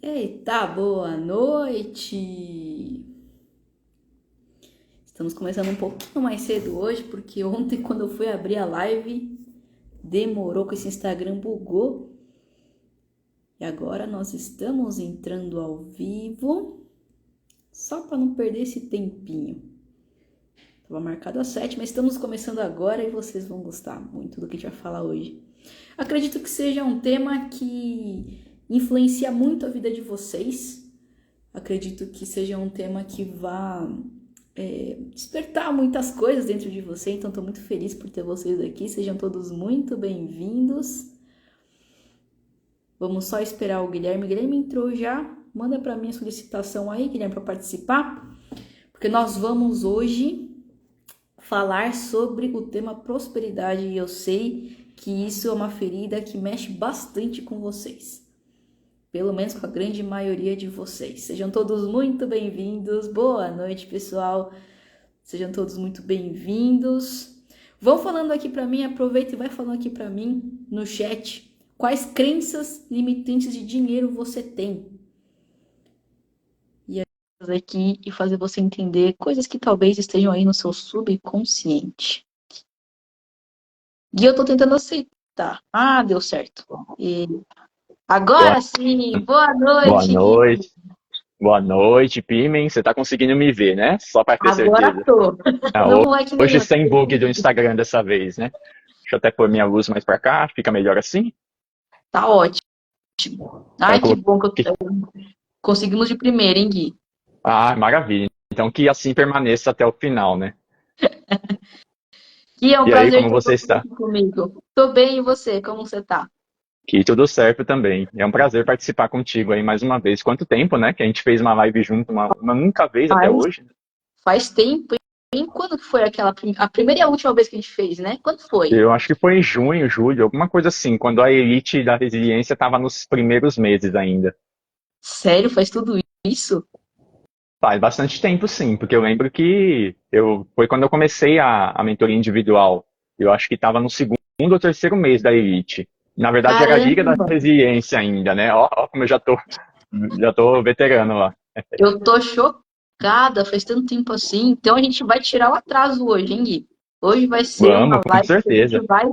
Eita, boa noite! Estamos começando um pouquinho mais cedo hoje, porque ontem, quando eu fui abrir a live, demorou que esse Instagram bugou. E agora nós estamos entrando ao vivo, só para não perder esse tempinho. Estava marcado às 7, mas estamos começando agora e vocês vão gostar muito do que a gente vai falar hoje. Acredito que seja um tema que influencia muito a vida de vocês. Acredito que seja um tema que vá despertar muitas coisas dentro de você, então estou muito feliz por ter vocês aqui. Sejam todos muito bem-vindos. Vamos só esperar o Guilherme. O Guilherme entrou já. Manda para mim a solicitação aí, Guilherme, para participar, porque nós vamos hoje falar sobre o tema prosperidade e eu sei que isso é uma ferida que mexe bastante com vocês. Pelo menos com a grande maioria de vocês. Sejam todos muito bem-vindos. Boa noite, pessoal. Sejam todos muito bem-vindos. Vão falando aqui para mim, aproveita e vai falando aqui para mim no chat. Quais crenças limitantes de dinheiro você tem? E aqui e fazer você entender coisas que talvez estejam aí no seu subconsciente. E eu tô tentando aceitar. Ah, deu certo. E agora Boa, sim, boa boa noite, Gui. noite. Boa noite, Pimen. Você tá conseguindo me ver, né? Só para ter Agora certeza. tô. Ah, Não é que nem hoje eu. sem bug do Instagram dessa vez, né? Deixa eu até pôr minha luz mais para cá, fica melhor assim. Tá ótimo. Então, eu Ai, que bom que coloquei. conseguimos de primeira, hein, Gui? Ah, maravilha. Então que assim permaneça até o final, né? Gui, é um E aí, prazer como ter você você está? aqui comigo. Tô bem, e você? Como você tá? Que tudo certo também. É um prazer participar contigo aí mais uma vez. Quanto tempo, né? Que a gente fez uma live junto, uma única vez até Faz, hoje. faz tempo, hein? Quando que foi a primeira e a última vez que a gente fez, né? Quando foi? Eu acho que foi em junho, julho, alguma coisa assim, quando a elite da resiliência estava nos primeiros meses ainda. Sério, faz tudo isso? Faz bastante tempo, sim, porque eu lembro que foi quando eu comecei a mentoria individual. Eu acho que estava no segundo ou terceiro mês da elite. Na verdade, era a Liga da Caramba, Resiliência ainda, né? Ó, como eu já tô veterano lá. eu tô chocada, faz tanto tempo assim. Então a gente vai tirar o atraso hoje, hein, Gui? Hoje vai ser Vamos, uma com live que a gente certeza. vai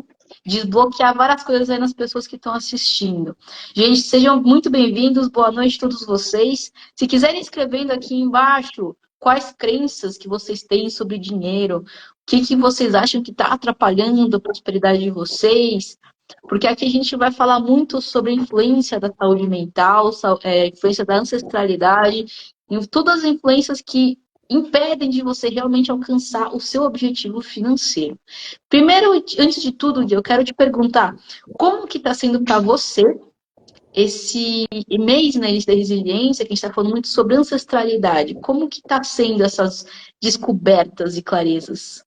desbloquear várias coisas aí nas pessoas que estão assistindo. Gente, sejam muito bem-vindos, boa noite a todos vocês. Se quiserem escrevendo aqui embaixo quais crenças que vocês têm sobre dinheiro, o que vocês acham que está atrapalhando a prosperidade de vocês, porque aqui a gente vai falar muito sobre a influência da saúde mental, influência da ancestralidade, e todas as influências que impedem de você realmente alcançar o seu objetivo financeiro. Primeiro, antes de tudo, Gui, eu quero te perguntar, como que está sendo para você esse mês na Ilha da Resiliência, que a gente está falando muito sobre ancestralidade, como que está sendo essas descobertas e clarezas?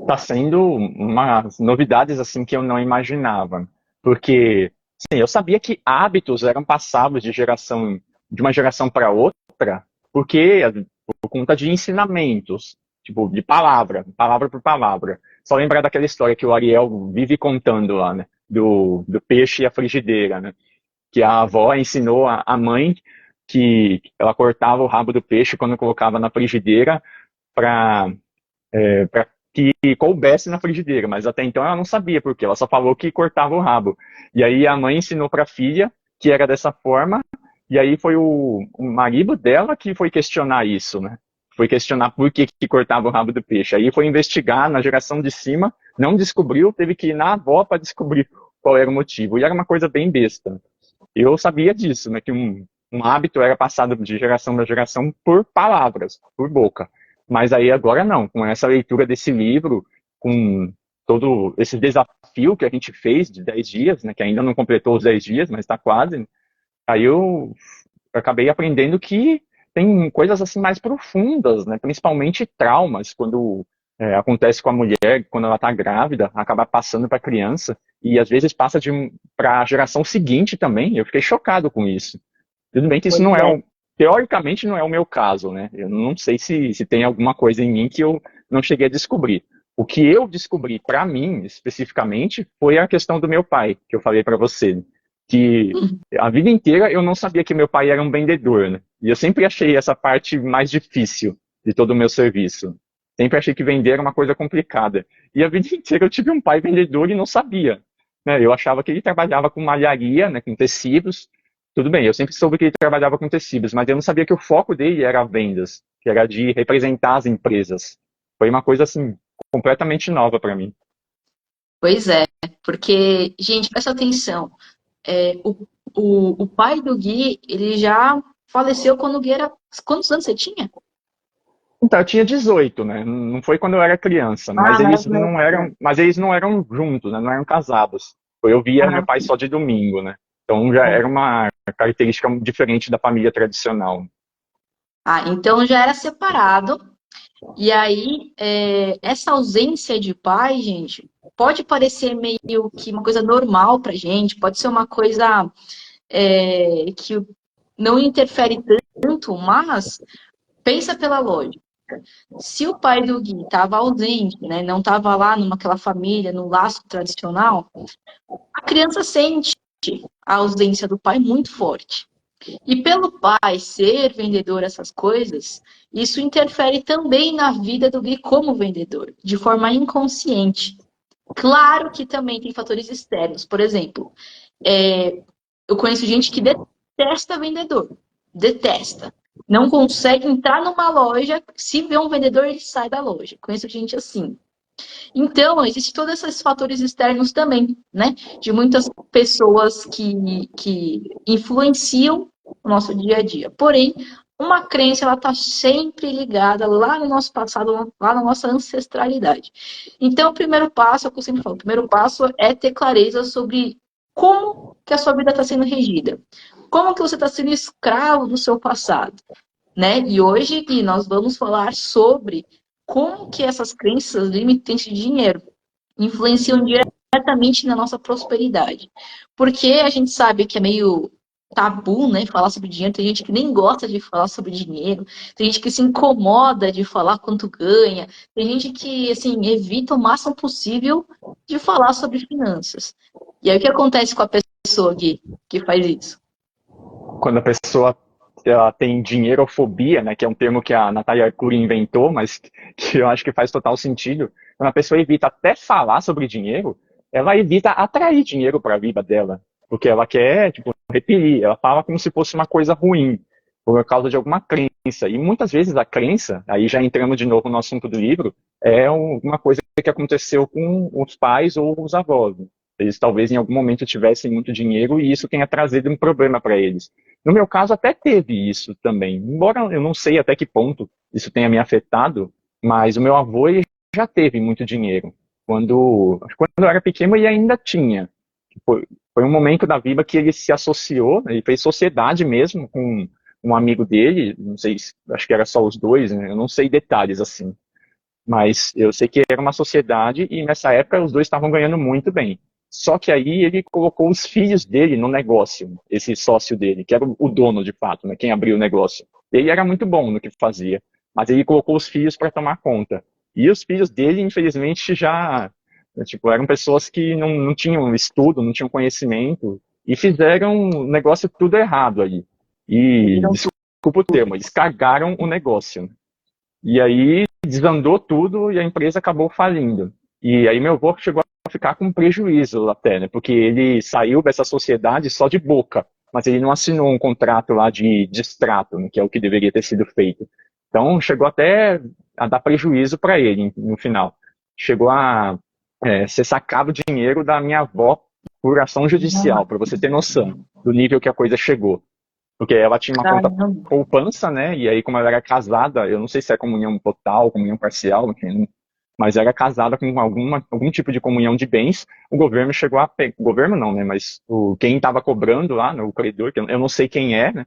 Tá sendo umas novidades assim que eu não imaginava, porque sim, eu sabia que hábitos eram passados de uma geração para outra, porque por conta de ensinamentos, tipo de palavra por palavra. Só lembrar daquela história que o Ariel vive contando lá, né, do peixe e a frigideira, né, que a avó ensinou a mãe que ela cortava o rabo do peixe quando colocava na frigideira para para que coubesse na frigideira, mas até então ela não sabia porque ela só falou que cortava o rabo. E aí a mãe ensinou para a filha que era dessa forma, e aí foi o marido dela que foi questionar isso, né? Foi questionar por que cortava o rabo do peixe. Aí foi investigar na geração de cima, não descobriu, teve que ir na avó para descobrir qual era o motivo. E era uma coisa bem besta. Eu sabia disso, né? Que um hábito era passado de geração para geração por palavras, por boca. Mas aí agora não, com essa leitura desse livro, com todo esse desafio que a gente fez de 10 dias, né? Que ainda não completou os 10 dias, mas está quase. Né, aí eu acabei aprendendo que tem coisas assim mais profundas, né? Principalmente traumas, quando acontece com a mulher, quando ela está grávida, acaba passando para a criança, e às vezes passa para a geração seguinte também. Eu fiquei chocado com isso. Tudo bem que isso Pois não é, é. teoricamente não é o meu caso, né? Eu não sei se tem alguma coisa em mim que eu não cheguei a descobrir. O que eu descobri para mim, especificamente, foi a questão do meu pai, que eu falei para você. que a vida inteira eu não sabia que meu pai era um vendedor, né? E eu sempre achei essa parte mais difícil de todo o meu serviço. Sempre achei que vender era uma coisa complicada. E a vida inteira eu tive um pai vendedor e não sabia, né? Eu achava que ele trabalhava com malharia, né, com tecidos. Tudo bem, eu sempre soube que ele trabalhava com tecidos, mas eu não sabia que o foco dele era vendas, que era de representar as empresas. Foi uma coisa assim completamente nova para mim. Pois é, porque, gente, presta atenção. É, o pai do Gui, ele já faleceu quando o Gui era. Quantos anos você tinha? Então, eu tinha 18, né? Não foi quando eu era criança, Ah, não era quando era criança. mas eles não eram juntos, né? Não eram casados. Eu via meu Ah, pai só de domingo, né? Então já era uma característica diferente da família tradicional. então já era separado. E aí, essa ausência de pai, gente, pode parecer meio que uma coisa normal pra gente, pode ser uma coisa que não interfere tanto, mas pensa pela lógica. Se o pai do Gui estava ausente, né, não estava lá naquela família, no laço tradicional, a criança sente a ausência do pai muito forte. E pelo pai ser vendedor, essas coisas, isso interfere também na vida do Gui como vendedor, de forma inconsciente. Claro que também tem fatores externos. Por exemplo, eu conheço gente que detesta vendedor. Detesta. Não consegue entrar numa loja, se vê um vendedor, ele sai da loja. Conheço gente assim. Então, existem todos esses fatores externos também, né? De muitas pessoas que influenciam o nosso dia a dia. Porém, uma crença, ela está sempre ligada lá no nosso passado, lá na nossa ancestralidade. Então, o primeiro passo, é o que eu sempre falo, o primeiro passo é ter clareza sobre como que a sua vida está sendo regida. Como que você está sendo escravo do seu passado, né? E hoje, Gui, nós vamos falar sobre como que essas crenças limitantes de dinheiro influenciam diretamente na nossa prosperidade. Porque a gente sabe que é meio tabu, né, falar sobre dinheiro. Tem gente que nem gosta de falar sobre dinheiro. Tem gente que se incomoda de falar quanto ganha. Tem gente que, assim, evita o máximo possível de falar sobre finanças. E aí o que acontece com a pessoa, Gui, que faz isso? Quando a pessoa ela tem dinheirofobia, né, que é um termo que a Natália Arcuri inventou, mas que eu acho que faz total sentido. Quando a pessoa evita até falar sobre dinheiro, ela evita atrair dinheiro para a vida dela, porque ela quer, tipo, repelir. Ela fala como se fosse uma coisa ruim, por causa de alguma crença. E muitas vezes a crença, aí já entramos de novo no assunto do livro, é uma coisa que aconteceu com os pais ou os avós. Eles talvez em algum momento tivessem muito dinheiro e isso tenha trazido um problema para eles. No meu caso, até teve isso também. Embora eu não sei até que ponto isso tenha me afetado, mas o meu avô ele já teve muito dinheiro. Quando eu era pequeno, ele ainda tinha. Foi um momento da vida que ele se associou, ele fez sociedade mesmo com um amigo dele, não sei, acho que era só os dois, né? Eu não sei detalhes assim. Mas eu sei que era uma sociedade e nessa época os dois estavam ganhando muito bem. Só que aí ele colocou os filhos dele no negócio, esse sócio dele, que era o dono de fato, né, quem abriu o negócio. Ele era muito bom no que fazia, mas ele colocou os filhos para tomar conta. E os filhos dele, infelizmente, já tipo, eram pessoas que não tinham estudo, não tinham conhecimento e fizeram o negócio tudo errado aí. E, Viram desculpa o tudo. termo, eles cagaram o negócio. E aí desandou tudo e a empresa acabou falindo. E aí meu avô chegou a ficar com prejuízo até, né? Porque ele saiu dessa sociedade só de boca, mas ele não assinou um contrato lá de extrato, né? Que é o que deveria ter sido feito. Então chegou até a dar prejuízo para ele no final. Chegou a ser sacado dinheiro da minha avó por ação judicial, para você ter noção do nível que a coisa chegou. Porque ela tinha uma conta Caramba. poupança, né? E aí, como ela era casada, eu não sei se é comunhão total, comunhão parcial, enfim, mas era casada com algum tipo de comunhão de bens, o governo chegou a pegar. O governo não, né? Mas quem estava cobrando lá, né, o credor, que eu não sei quem é, né?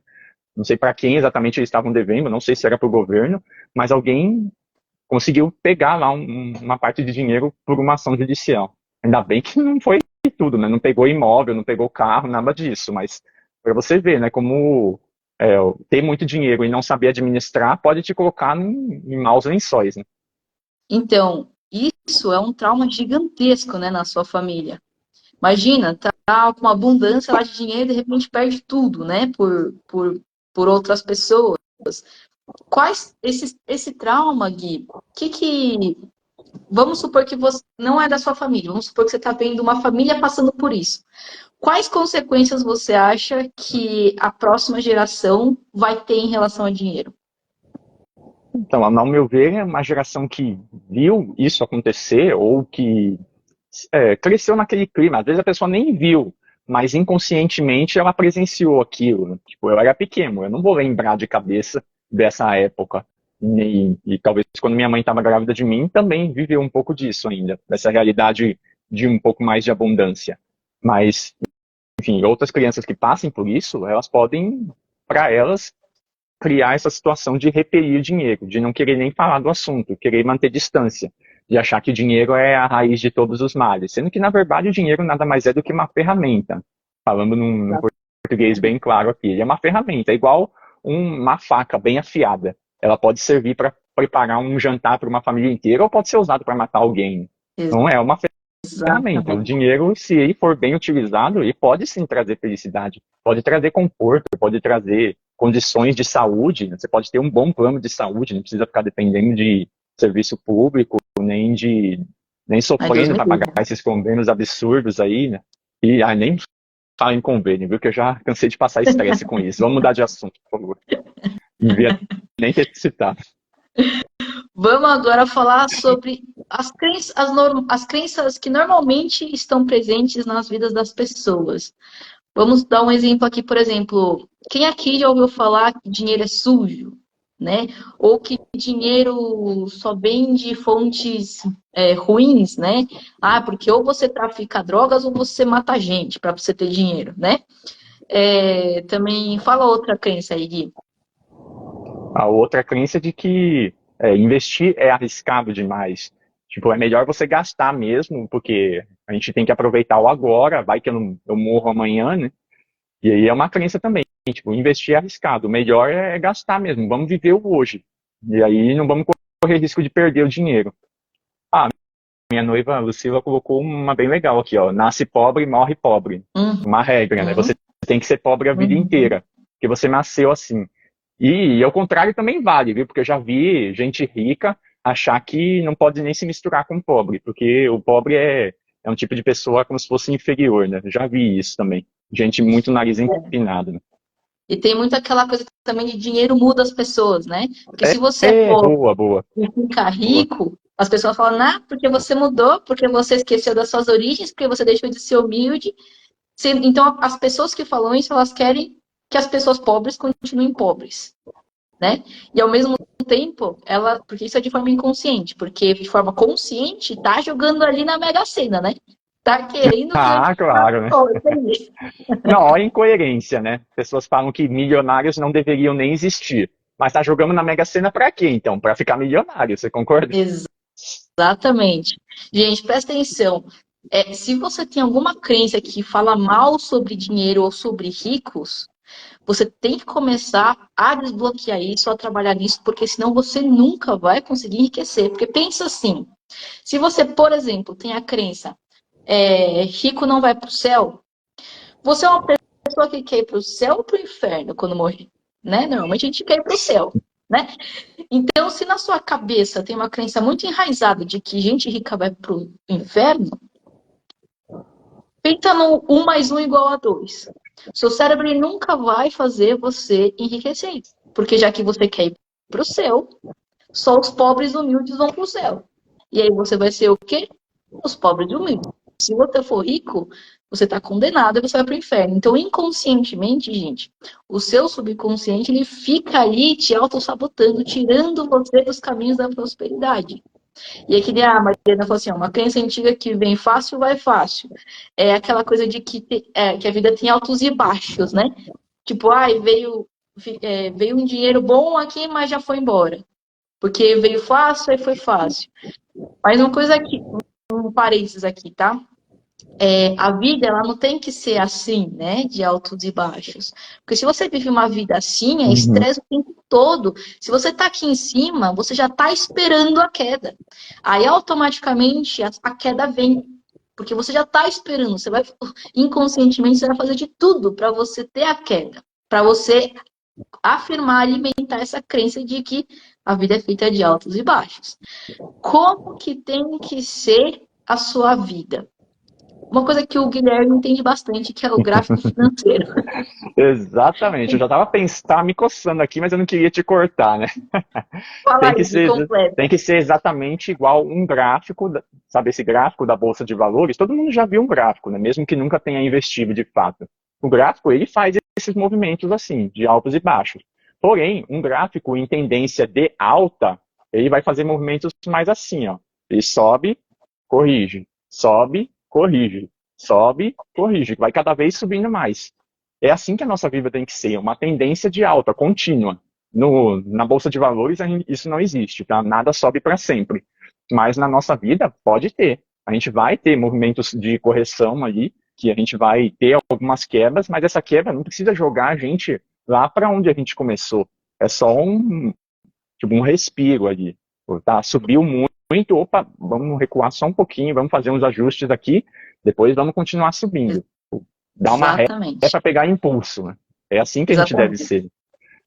Não sei para quem exatamente eles estavam devendo, não sei se era para o governo, mas alguém conseguiu pegar lá uma parte de dinheiro por uma ação judicial. Ainda bem que não foi tudo, né? Não pegou imóvel, não pegou carro, nada disso, mas para você ver, né, como ter muito dinheiro e não saber administrar pode te colocar em maus lençóis, né? Então, isso é um trauma gigantesco, né, na sua família. Imagina, tá com uma abundância lá de dinheiro e de repente perde tudo, né? Por outras pessoas. Esse trauma, Gui, vamos supor que você não é da sua família, vamos supor que você está vendo uma família passando por isso. Quais consequências você acha que a próxima geração vai ter em relação a dinheiro? Então, ao meu ver, é uma geração que viu isso acontecer ou que cresceu naquele clima. Às vezes a pessoa nem viu, mas inconscientemente ela presenciou aquilo. Tipo, eu era pequeno, eu não vou lembrar de cabeça dessa época. E talvez quando minha mãe estava grávida de mim, também viveu um pouco disso ainda, dessa realidade de um pouco mais de abundância. Mas, enfim, outras crianças que passem por isso, elas podem, para elas, criar essa situação de repelir dinheiro, de não querer nem falar do assunto, querer manter distância, de achar que o dinheiro é a raiz de todos os males, sendo que, na verdade, o dinheiro nada mais é do que uma ferramenta. Falando num português bem claro aqui, ele é uma ferramenta, é igual uma faca bem afiada. Ela pode servir para preparar um jantar para uma família inteira ou pode ser usado para matar alguém. Então, é uma ferramenta. O dinheiro, se ele for bem utilizado, ele pode sim trazer felicidade, pode trazer conforto, pode trazer condições de saúde, né? Você pode ter um bom plano de saúde, não precisa ficar dependendo de serviço público, nem sofrendo para pagar esses convênios absurdos aí, né? E nem fala em convênio, viu? Que eu já cansei de passar estresse com isso. Vamos mudar de assunto, por favor. Não devia nem ter citado. Vamos agora falar sobre as crenças que normalmente estão presentes nas vidas das pessoas. Vamos dar um exemplo aqui, por exemplo, quem aqui já ouviu falar que dinheiro é sujo, né? Ou que dinheiro só vem de fontes ruins, né? Ah, porque ou você trafica drogas ou você mata gente para você ter dinheiro, né? Também fala outra crença aí, Gui. A outra crença é de que investir é arriscado demais. Tipo, é melhor você gastar mesmo, porque a gente tem que aproveitar o agora, vai que eu morro amanhã, né? E aí é uma crença também, tipo, investir é arriscado, o melhor é gastar mesmo, vamos viver o hoje. E aí não vamos correr risco de perder o dinheiro. Ah, minha noiva Lucila colocou uma bem legal aqui, ó, nasce pobre, morre pobre. Uma regra, né? Você tem que ser pobre a vida inteira, porque você nasceu assim. E ao contrário também vale, viu? Porque eu já vi gente rica achar que não pode nem se misturar com o pobre, porque o pobre é um tipo de pessoa como se fosse inferior, né? Eu já vi isso também. Gente muito nariz empinado, né? E tem muito aquela coisa também de dinheiro muda as pessoas, né? Porque se você é pobre boa. e fica rico, as pessoas falam, ah, porque você mudou, porque você esqueceu das suas origens, porque você deixou de ser humilde. Então, as pessoas que falam isso, elas querem que as pessoas pobres continuem pobres, né? E ao mesmo tempo, porque isso é de forma inconsciente, porque de forma consciente, tá jogando ali na Mega Sena, né? Tá querendo ganhar. Ah, claro, né? Não, olha a incoerência, né? Pessoas falam que milionários não deveriam nem existir. Mas tá jogando na Mega Sena pra quê, então? Pra ficar milionário, você concorda? Exatamente. Gente, presta atenção. Se você tem alguma crença que fala mal sobre dinheiro ou sobre ricos, você tem que começar a desbloquear isso, a trabalhar nisso, porque senão você nunca vai conseguir enriquecer. Porque pensa assim, se você, por exemplo, tem a crença, rico não vai para o céu, você é uma pessoa que quer ir para o céu ou para o inferno quando morrer, né? Normalmente a gente quer ir para o céu, né? Então, se na sua cabeça tem uma crença muito enraizada de que gente rica vai para o inferno, pensa no 1 mais 1 igual a 2. Seu cérebro nunca vai fazer você enriquecer. Porque já que você quer ir para o céu, só os pobres humildes vão para o céu. E aí você vai ser o quê? Os pobres humildes. Se você for rico, você está condenado e você vai para o inferno. Então, inconscientemente, gente, o seu subconsciente ele fica ali te autossabotando, tirando você dos caminhos da prosperidade. E aqui a Mariana falou assim, uma crença antiga que vem fácil, vai fácil. É aquela coisa de que a vida tem altos e baixos, né? Tipo, veio um dinheiro bom aqui, mas já foi embora. Porque veio fácil, aí foi fácil. Mas uma coisa aqui, um parênteses aqui, tá? A vida, ela não tem que ser assim, né? De altos e baixos. Porque se você vive uma vida assim, é estresse o tempo todo. Se você tá aqui em cima, você já tá esperando a queda. Aí, automaticamente, a queda vem. porque você já está esperando, você vai, inconscientemente, você vai fazer de tudo para você ter a queda, para você afirmar, alimentar essa crença de que a vida é feita de altos e baixos. Como que tem que ser a sua vida? Uma coisa que o Guilherme entende bastante, que é o gráfico financeiro. Exatamente. Eu já tava me coçando aqui, mas eu não queria te cortar, né? Fala Tem que aí, ser, tem completa. que ser exatamente igual um gráfico, sabe, esse gráfico da Bolsa de Valores, todo mundo já viu um gráfico, né? Mesmo que nunca tenha investido de fato. O gráfico, ele faz esses movimentos assim, de altos e baixos. Porém, um gráfico em tendência de alta, ele vai fazer movimentos mais assim, ó. Ele sobe, corrige, sobe, corrige, sobe, corrige, vai cada vez subindo mais. É assim que a nossa vida tem que ser, uma tendência de alta, contínua. Na Bolsa de Valores isso não existe, tá? Nada sobe para sempre. Mas na nossa vida pode ter. A gente vai ter movimentos de correção ali, que a gente vai ter algumas quebras, mas essa quebra não precisa jogar a gente lá para onde a gente começou. É só tipo, um respiro ali. Tá? Subiu muito, opa, vamos recuar só um pouquinho, vamos fazer uns ajustes aqui, depois vamos continuar subindo. Dar uma ré Exatamente. para pegar impulso. Né? É assim que a gente deve Exatamente. ser.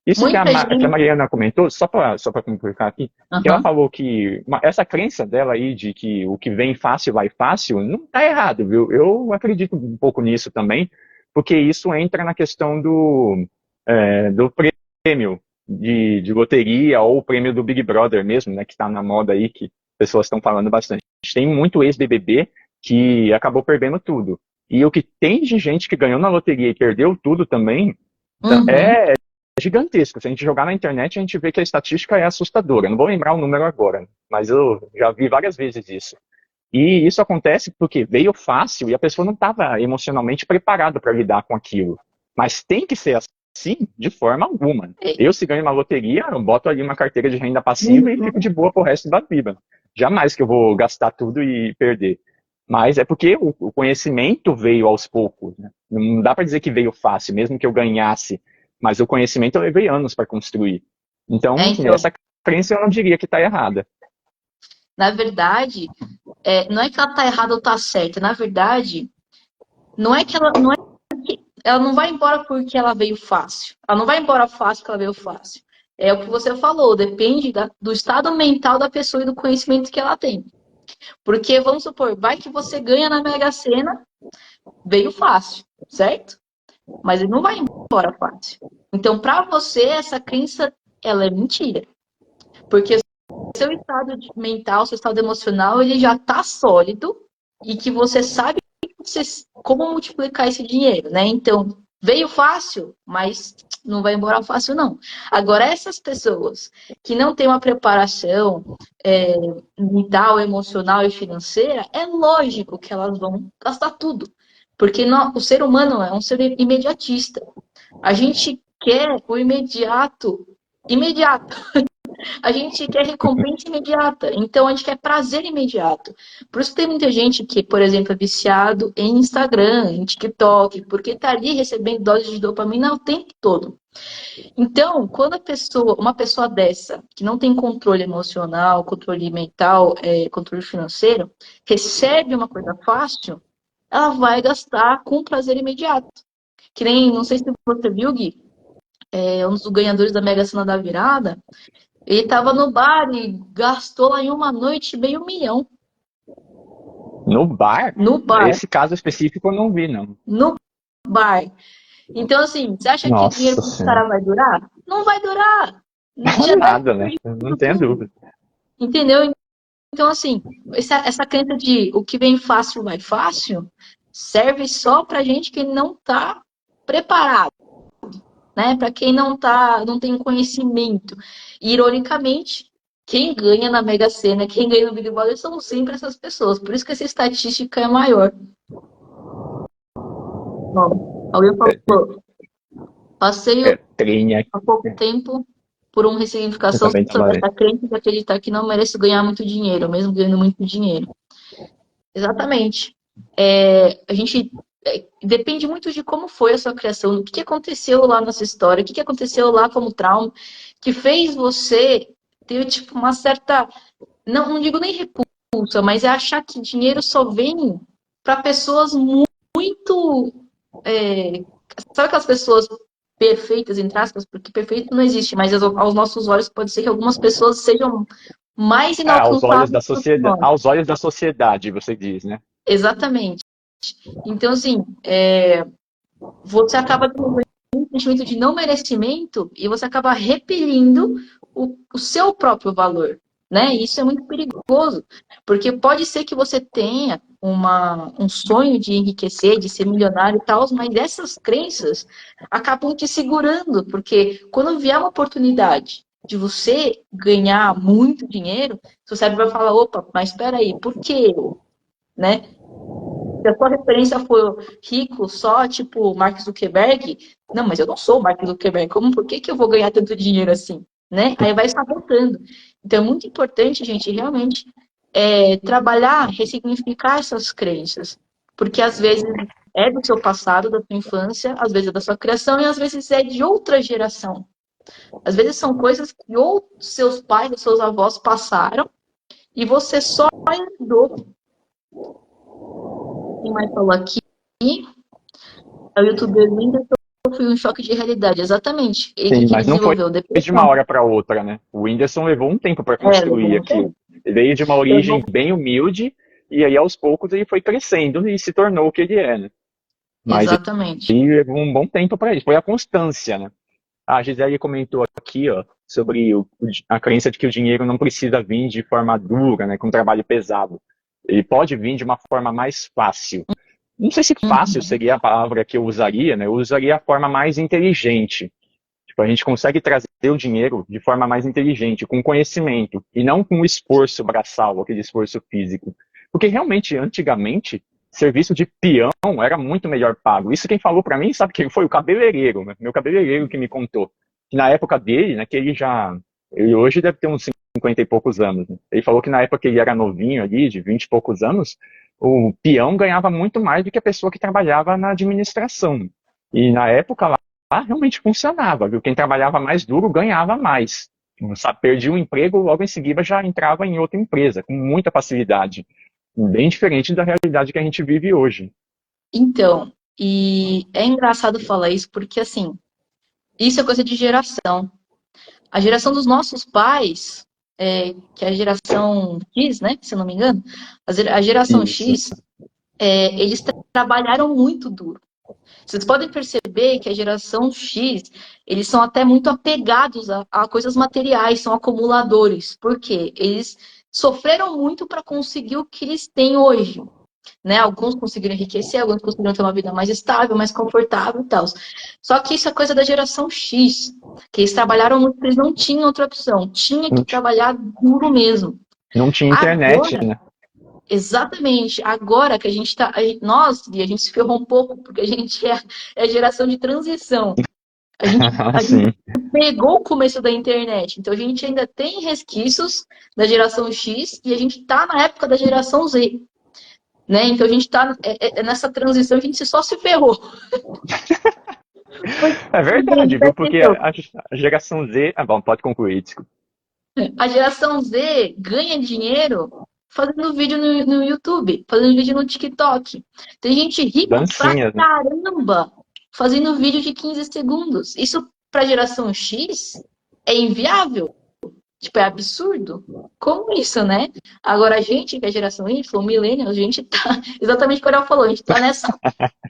Isso que Muita que a gente. Mariana comentou, só para complicar aqui, que ela Aham. falou que essa crença dela aí de que o que vem fácil vai fácil, não está errado, viu? Eu acredito um pouco nisso também, porque isso entra na questão do prêmio de loteria ou o prêmio do Big Brother mesmo, né, que está na moda aí, que pessoas estão falando bastante. Tem muito ex-BBB que acabou perdendo tudo. E o que tem de gente que ganhou na loteria e perdeu tudo também, Uhum. é gigantesco. Se a gente jogar na internet, a gente vê que a estatística é assustadora. Não vou lembrar o número agora, mas eu já vi várias vezes isso. E isso acontece porque veio fácil e a pessoa não estava emocionalmente preparada para lidar com aquilo. Mas tem que ser assim de forma alguma. Eu, se ganho uma loteria, eu boto ali uma carteira de renda passiva e fico Uhum. de boa pro resto da vida. Jamais que eu vou gastar tudo e perder. Mas é porque o conhecimento veio aos poucos. Né? Não dá para dizer que veio fácil, mesmo que eu ganhasse. Mas o conhecimento eu levei anos para construir. Então, Então, essa crença eu não diria que está errada. na verdade, não é que ela tá errada ou tá certa. Na verdade, não é que ela não é que ela não vai embora porque ela veio fácil. Ela não vai embora fácil porque ela veio fácil. É o que você falou, depende do estado mental da pessoa e do conhecimento que ela tem. Porque, vamos supor, vai que você ganha na Mega Sena, veio fácil, certo? Mas ele não vai embora fácil. Então, para você, essa crença, ela é mentira. Porque seu estado mental, seu estado emocional, ele já está sólido e que você sabe como multiplicar esse dinheiro, né? Então, veio fácil, mas não vai embora fácil, não. Agora, essas pessoas que não têm uma preparação mental, emocional e financeira, é lógico que elas vão gastar tudo. Porque o ser humano é um ser imediatista. A gente quer o imediato, imediato. A gente quer recompensa imediata, então a gente quer prazer imediato. Por isso que tem muita gente que, por exemplo, é viciado em Instagram, em TikTok, porque tá ali recebendo doses de dopamina o tempo todo. Então, quando uma pessoa dessa, que não tem controle emocional, controle mental, controle financeiro, recebe uma coisa fácil, ela vai gastar com prazer imediato. Que nem, não sei se você viu, Gui, um dos ganhadores da Mega Sena da Virada, ele estava no bar e gastou lá em uma noite meio milhão. No bar? No bar. Esse caso específico eu não vi, não. No bar. Então, assim, você acha que dinheiro Nossa para esse Senhora. cara vai durar? Não vai durar. Já deve Nada, ter né? Não perdido tenho tudo. dúvida. Entendeu? Então, assim, essa crença de o que vem fácil vai fácil serve só para gente que não está preparado, né? Para quem não tem conhecimento. E, ironicamente, quem ganha na Mega Sena, quem ganha no Big Brother são sempre essas pessoas. Por isso que essa estatística é maior. Ó, alguém É, falou, passei treine aqui. há pouco tempo por uma Eu ressignificação também sobre tava lendo. essa crença de acreditar que não mereço ganhar muito dinheiro, mesmo ganhando muito dinheiro. Exatamente. A gente depende muito de como foi a sua criação, do que aconteceu lá nessa história, o que aconteceu lá como trauma, que fez você ter tipo uma certa, não digo nem repulsa, mas é achar que dinheiro só vem para pessoas muito. Sabe aquelas pessoas perfeitas, entre aspas? Porque perfeito não existe, mas aos nossos olhos pode ser que algumas pessoas sejam mais inalcançáveis do que nós. Aos olhos da sociedade, você diz, né? Exatamente. Então, assim, você acaba desenvolvendo um sentimento de não merecimento e você acaba repelindo o seu próprio valor, né? Isso é muito perigoso, porque pode ser que você tenha um sonho de enriquecer, de ser milionário e tal, mas essas crenças acabam te segurando, porque quando vier uma oportunidade de você ganhar muito dinheiro, seu cérebro vai falar, opa, mas espera aí, por que eu? Né? Se a sua referência for rico só, tipo Mark Zuckerberg, não, mas eu não sou o Mark Zuckerberg, por que eu vou ganhar tanto dinheiro assim? Né? Aí vai sabotando. Então é muito importante, gente, realmente trabalhar, ressignificar essas crenças. Porque às vezes é do seu passado, da sua infância, às vezes é da sua criação e às vezes é de outra geração. Às vezes são coisas que ou seus pais, ou seus avós passaram e você só herdou. Quem mais falou aqui? É o youtuber Whindersson, foi um choque de realidade, exatamente. Ele Sim, que ele mas não foi desenvolveu de uma depressão. hora para outra, né? O Whindersson levou um tempo para construir Levou um aquilo. tempo. Ele veio de uma origem Levou... bem humilde e aí aos poucos ele foi crescendo e se tornou o que ele é, né? Mas Exatamente. ele levou um bom tempo para isso. Foi a constância, né? A Gisele comentou aqui, ó, sobre a crença de que o dinheiro não precisa vir de forma dura, né, com trabalho pesado. Ele pode vir de uma forma mais fácil. Não sei se fácil Uhum. seria a palavra que eu usaria, né? Eu usaria a forma mais inteligente. Tipo, a gente consegue trazer o dinheiro de forma mais inteligente, com conhecimento, e não com esforço braçal, aquele esforço físico. Porque realmente, antigamente, serviço de peão era muito melhor pago. Isso quem falou para mim, sabe quem foi? O cabeleireiro, né? Meu cabeleireiro que me contou. Que na época dele, né, que ele hoje deve ter uns 50 e poucos anos, né? Ele falou que na época que ele era novinho ali, de 20 e poucos anos, o peão ganhava muito mais do que a pessoa que trabalhava na administração. E na época lá, realmente funcionava, viu? Quem trabalhava mais duro ganhava mais. Perdia o emprego, logo em seguida já entrava em outra empresa, com muita facilidade. Bem diferente da realidade que a gente vive hoje. Então, e é engraçado falar isso porque, assim, isso é coisa de geração. A geração dos nossos pais, que é a geração X, né, se eu não me engano, a geração Isso. X, eles trabalharam muito duro. Vocês podem perceber que a geração X, eles são até muito apegados a coisas materiais, são acumuladores. Por quê? Eles sofreram muito para conseguir o que eles têm hoje. Né? Alguns conseguiram enriquecer, alguns conseguiram ter uma vida mais estável, mais confortável e tal. Só que isso é coisa da geração X, que eles trabalharam muito, eles não tinham outra opção, tinha que trabalhar duro mesmo. Não tinha internet, Agora, né? exatamente, agora que a gente tá, e a gente se ferrou um pouco, porque a gente é a geração de transição. A gente Sim. pegou o começo da internet, então a gente ainda tem resquícios da geração X e a gente tá na época da geração Z. Né? Então a gente está nessa transição, a gente só se ferrou. É verdade, viu? Porque Entendeu? a geração Z. Ah, bom, pode concluir, desculpa. A geração Z ganha dinheiro fazendo vídeo no YouTube, fazendo vídeo no TikTok. Tem gente rico pra Dancinhas, né? caramba fazendo vídeo de 15 segundos. Isso para a geração X é inviável. Tipo, é absurdo. Como isso, né? Agora, a gente, que é a geração Y, o millennial, a gente tá, exatamente o que o Coral falou, a gente tá nessa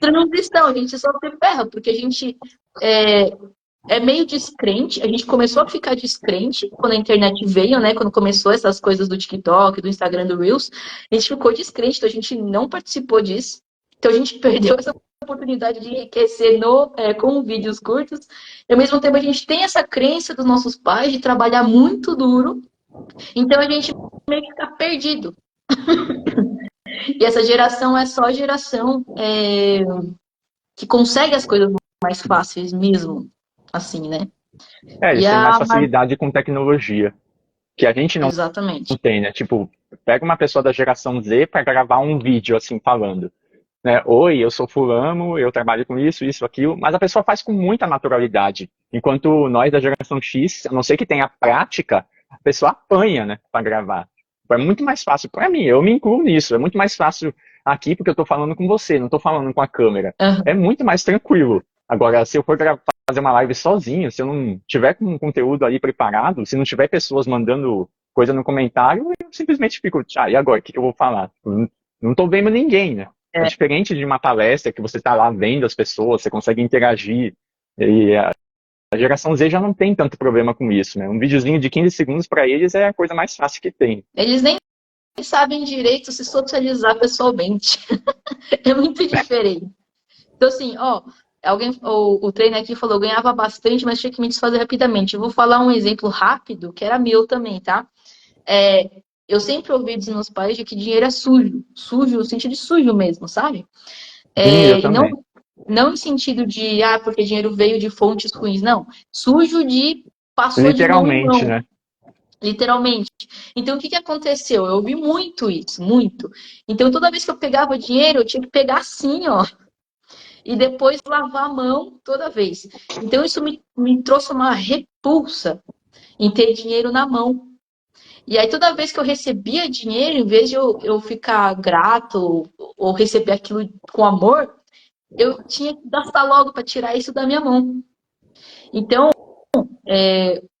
transição, a gente só se ferra, porque a gente é meio descrente, a gente começou a ficar descrente quando a internet veio, né? Quando começou essas coisas do TikTok, do Instagram, do Reels, a gente ficou descrente, então a gente não participou disso. Então a gente perdeu essa oportunidade de enriquecer com vídeos curtos. E ao mesmo tempo a gente tem essa crença dos nossos pais de trabalhar muito duro, então a gente meio que fica perdido. E essa geração é só a geração que consegue as coisas mais fáceis mesmo, assim, né? E Eles têm mais a facilidade com tecnologia, que a gente não Exatamente. tem, né? Tipo, pega uma pessoa da geração Z para gravar um vídeo assim falando, né? Oi, eu sou fulano, eu trabalho com isso, aquilo, mas a pessoa faz com muita naturalidade. Enquanto nós da geração X, a não ser que tenha prática, a pessoa apanha, né, para gravar. É muito mais fácil para mim, eu me incluo nisso, é muito mais fácil aqui porque eu tô falando com você, não tô falando com a câmera. Aham. É muito mais tranquilo. Agora, se eu for fazer uma live sozinho, se eu não tiver com um conteúdo ali preparado, se não tiver pessoas mandando coisa no comentário, eu simplesmente fico, e agora, o que que eu vou falar? Eu não tô vendo ninguém, né? É É. diferente de uma palestra que você tá lá vendo as pessoas, você consegue interagir. E a geração Z já não tem tanto problema com isso, né? Um videozinho de 15 segundos para eles é a coisa mais fácil que tem. Eles nem sabem direito se socializar pessoalmente. É muito diferente. Então, assim, ó, o treino aqui falou, eu ganhava bastante, mas tinha que me desfazer rapidamente. Eu vou falar um exemplo rápido, que era meu também, tá? Eu sempre ouvi dos meus pais de que dinheiro é sujo. Sujo, no sentido de sujo mesmo, sabe? Sim, eu E não, também. não em sentido de, porque dinheiro veio de fontes ruins, não. Sujo de passou de mão em Literalmente, mão, né? literalmente. Então, o que que aconteceu? Eu ouvi muito isso, muito. Então, toda vez que eu pegava dinheiro, eu tinha que pegar assim, ó, e depois lavar a mão toda vez. Então, isso me trouxe uma repulsa em ter dinheiro na mão. E aí, toda vez que eu recebia dinheiro, em vez de eu ficar grato ou receber aquilo com amor, eu tinha que gastar logo para tirar isso da minha mão. Então,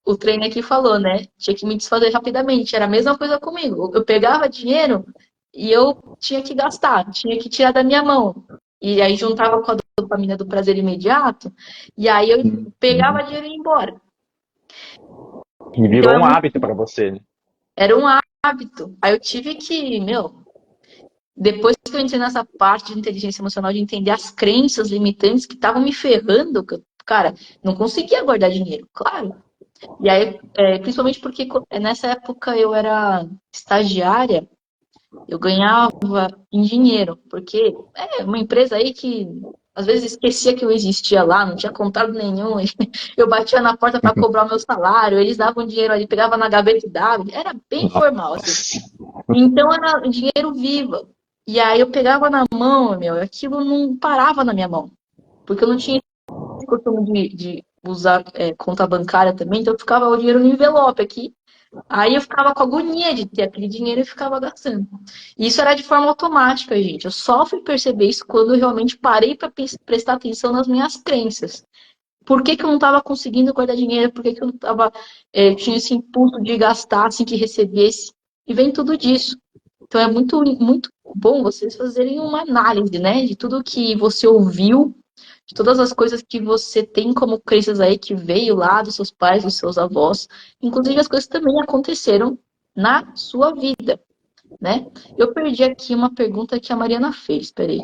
o treino aqui falou, né? Tinha que me desfazer rapidamente. Era a mesma coisa comigo. Eu pegava dinheiro e eu tinha que gastar, tinha que tirar da minha mão. E aí juntava com a dopamina do prazer imediato, e aí eu Uhum. pegava dinheiro e ia embora. E Então virou um hábito para você, né? era um hábito. Aí eu tive que, depois que eu entrei nessa parte de inteligência emocional, de entender as crenças limitantes que estavam me ferrando, cara, não conseguia guardar dinheiro, claro. E aí, principalmente porque nessa época eu era estagiária, eu ganhava em dinheiro, porque é uma empresa aí que às vezes esquecia que eu existia lá, não tinha contrato nenhum, eu batia na porta para cobrar o meu salário, eles davam dinheiro ali, pegava na gaveta e dava, era bem formal, assim. Nossa. Então era dinheiro vivo. E aí eu pegava na mão, aquilo não parava na minha mão, porque eu não tinha esse costume de usar conta bancária também, então eu ficava o dinheiro no envelope aqui. Aí eu ficava com agonia de ter aquele dinheiro e ficava gastando. E isso era de forma automática, gente. Eu só fui perceber isso quando eu realmente parei para prestar atenção nas minhas crenças. Por que que eu não estava conseguindo guardar dinheiro? Por que que eu não tava, tinha esse impulso de gastar assim que recebesse? E vem tudo disso. Então é muito, muito bom vocês fazerem uma análise, né, de tudo que você ouviu, de todas as coisas que você tem como crenças aí que veio lá dos seus pais, dos seus avós, inclusive as coisas que também aconteceram na sua vida, né? Eu perdi aqui uma pergunta que a Mariana fez, peraí.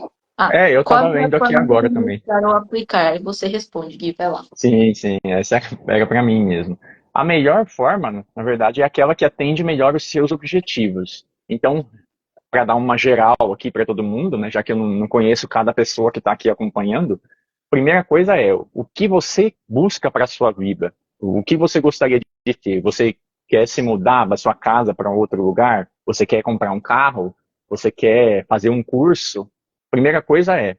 Eu Qual é a tava melhor lendo aqui forma de agora também. administrar ou aplicar? Você responde, Gui, vai lá. Sim, sim, essa pega para mim mesmo. A melhor forma, na verdade, é aquela que atende melhor os seus objetivos. Então, para dar uma geral aqui para todo mundo, né, já que eu não conheço cada pessoa que está aqui acompanhando, primeira coisa é o que você busca para a sua vida, o que você gostaria de ter. Você quer se mudar da sua casa para outro lugar? Você quer comprar um carro? Você quer fazer um curso? Primeira coisa é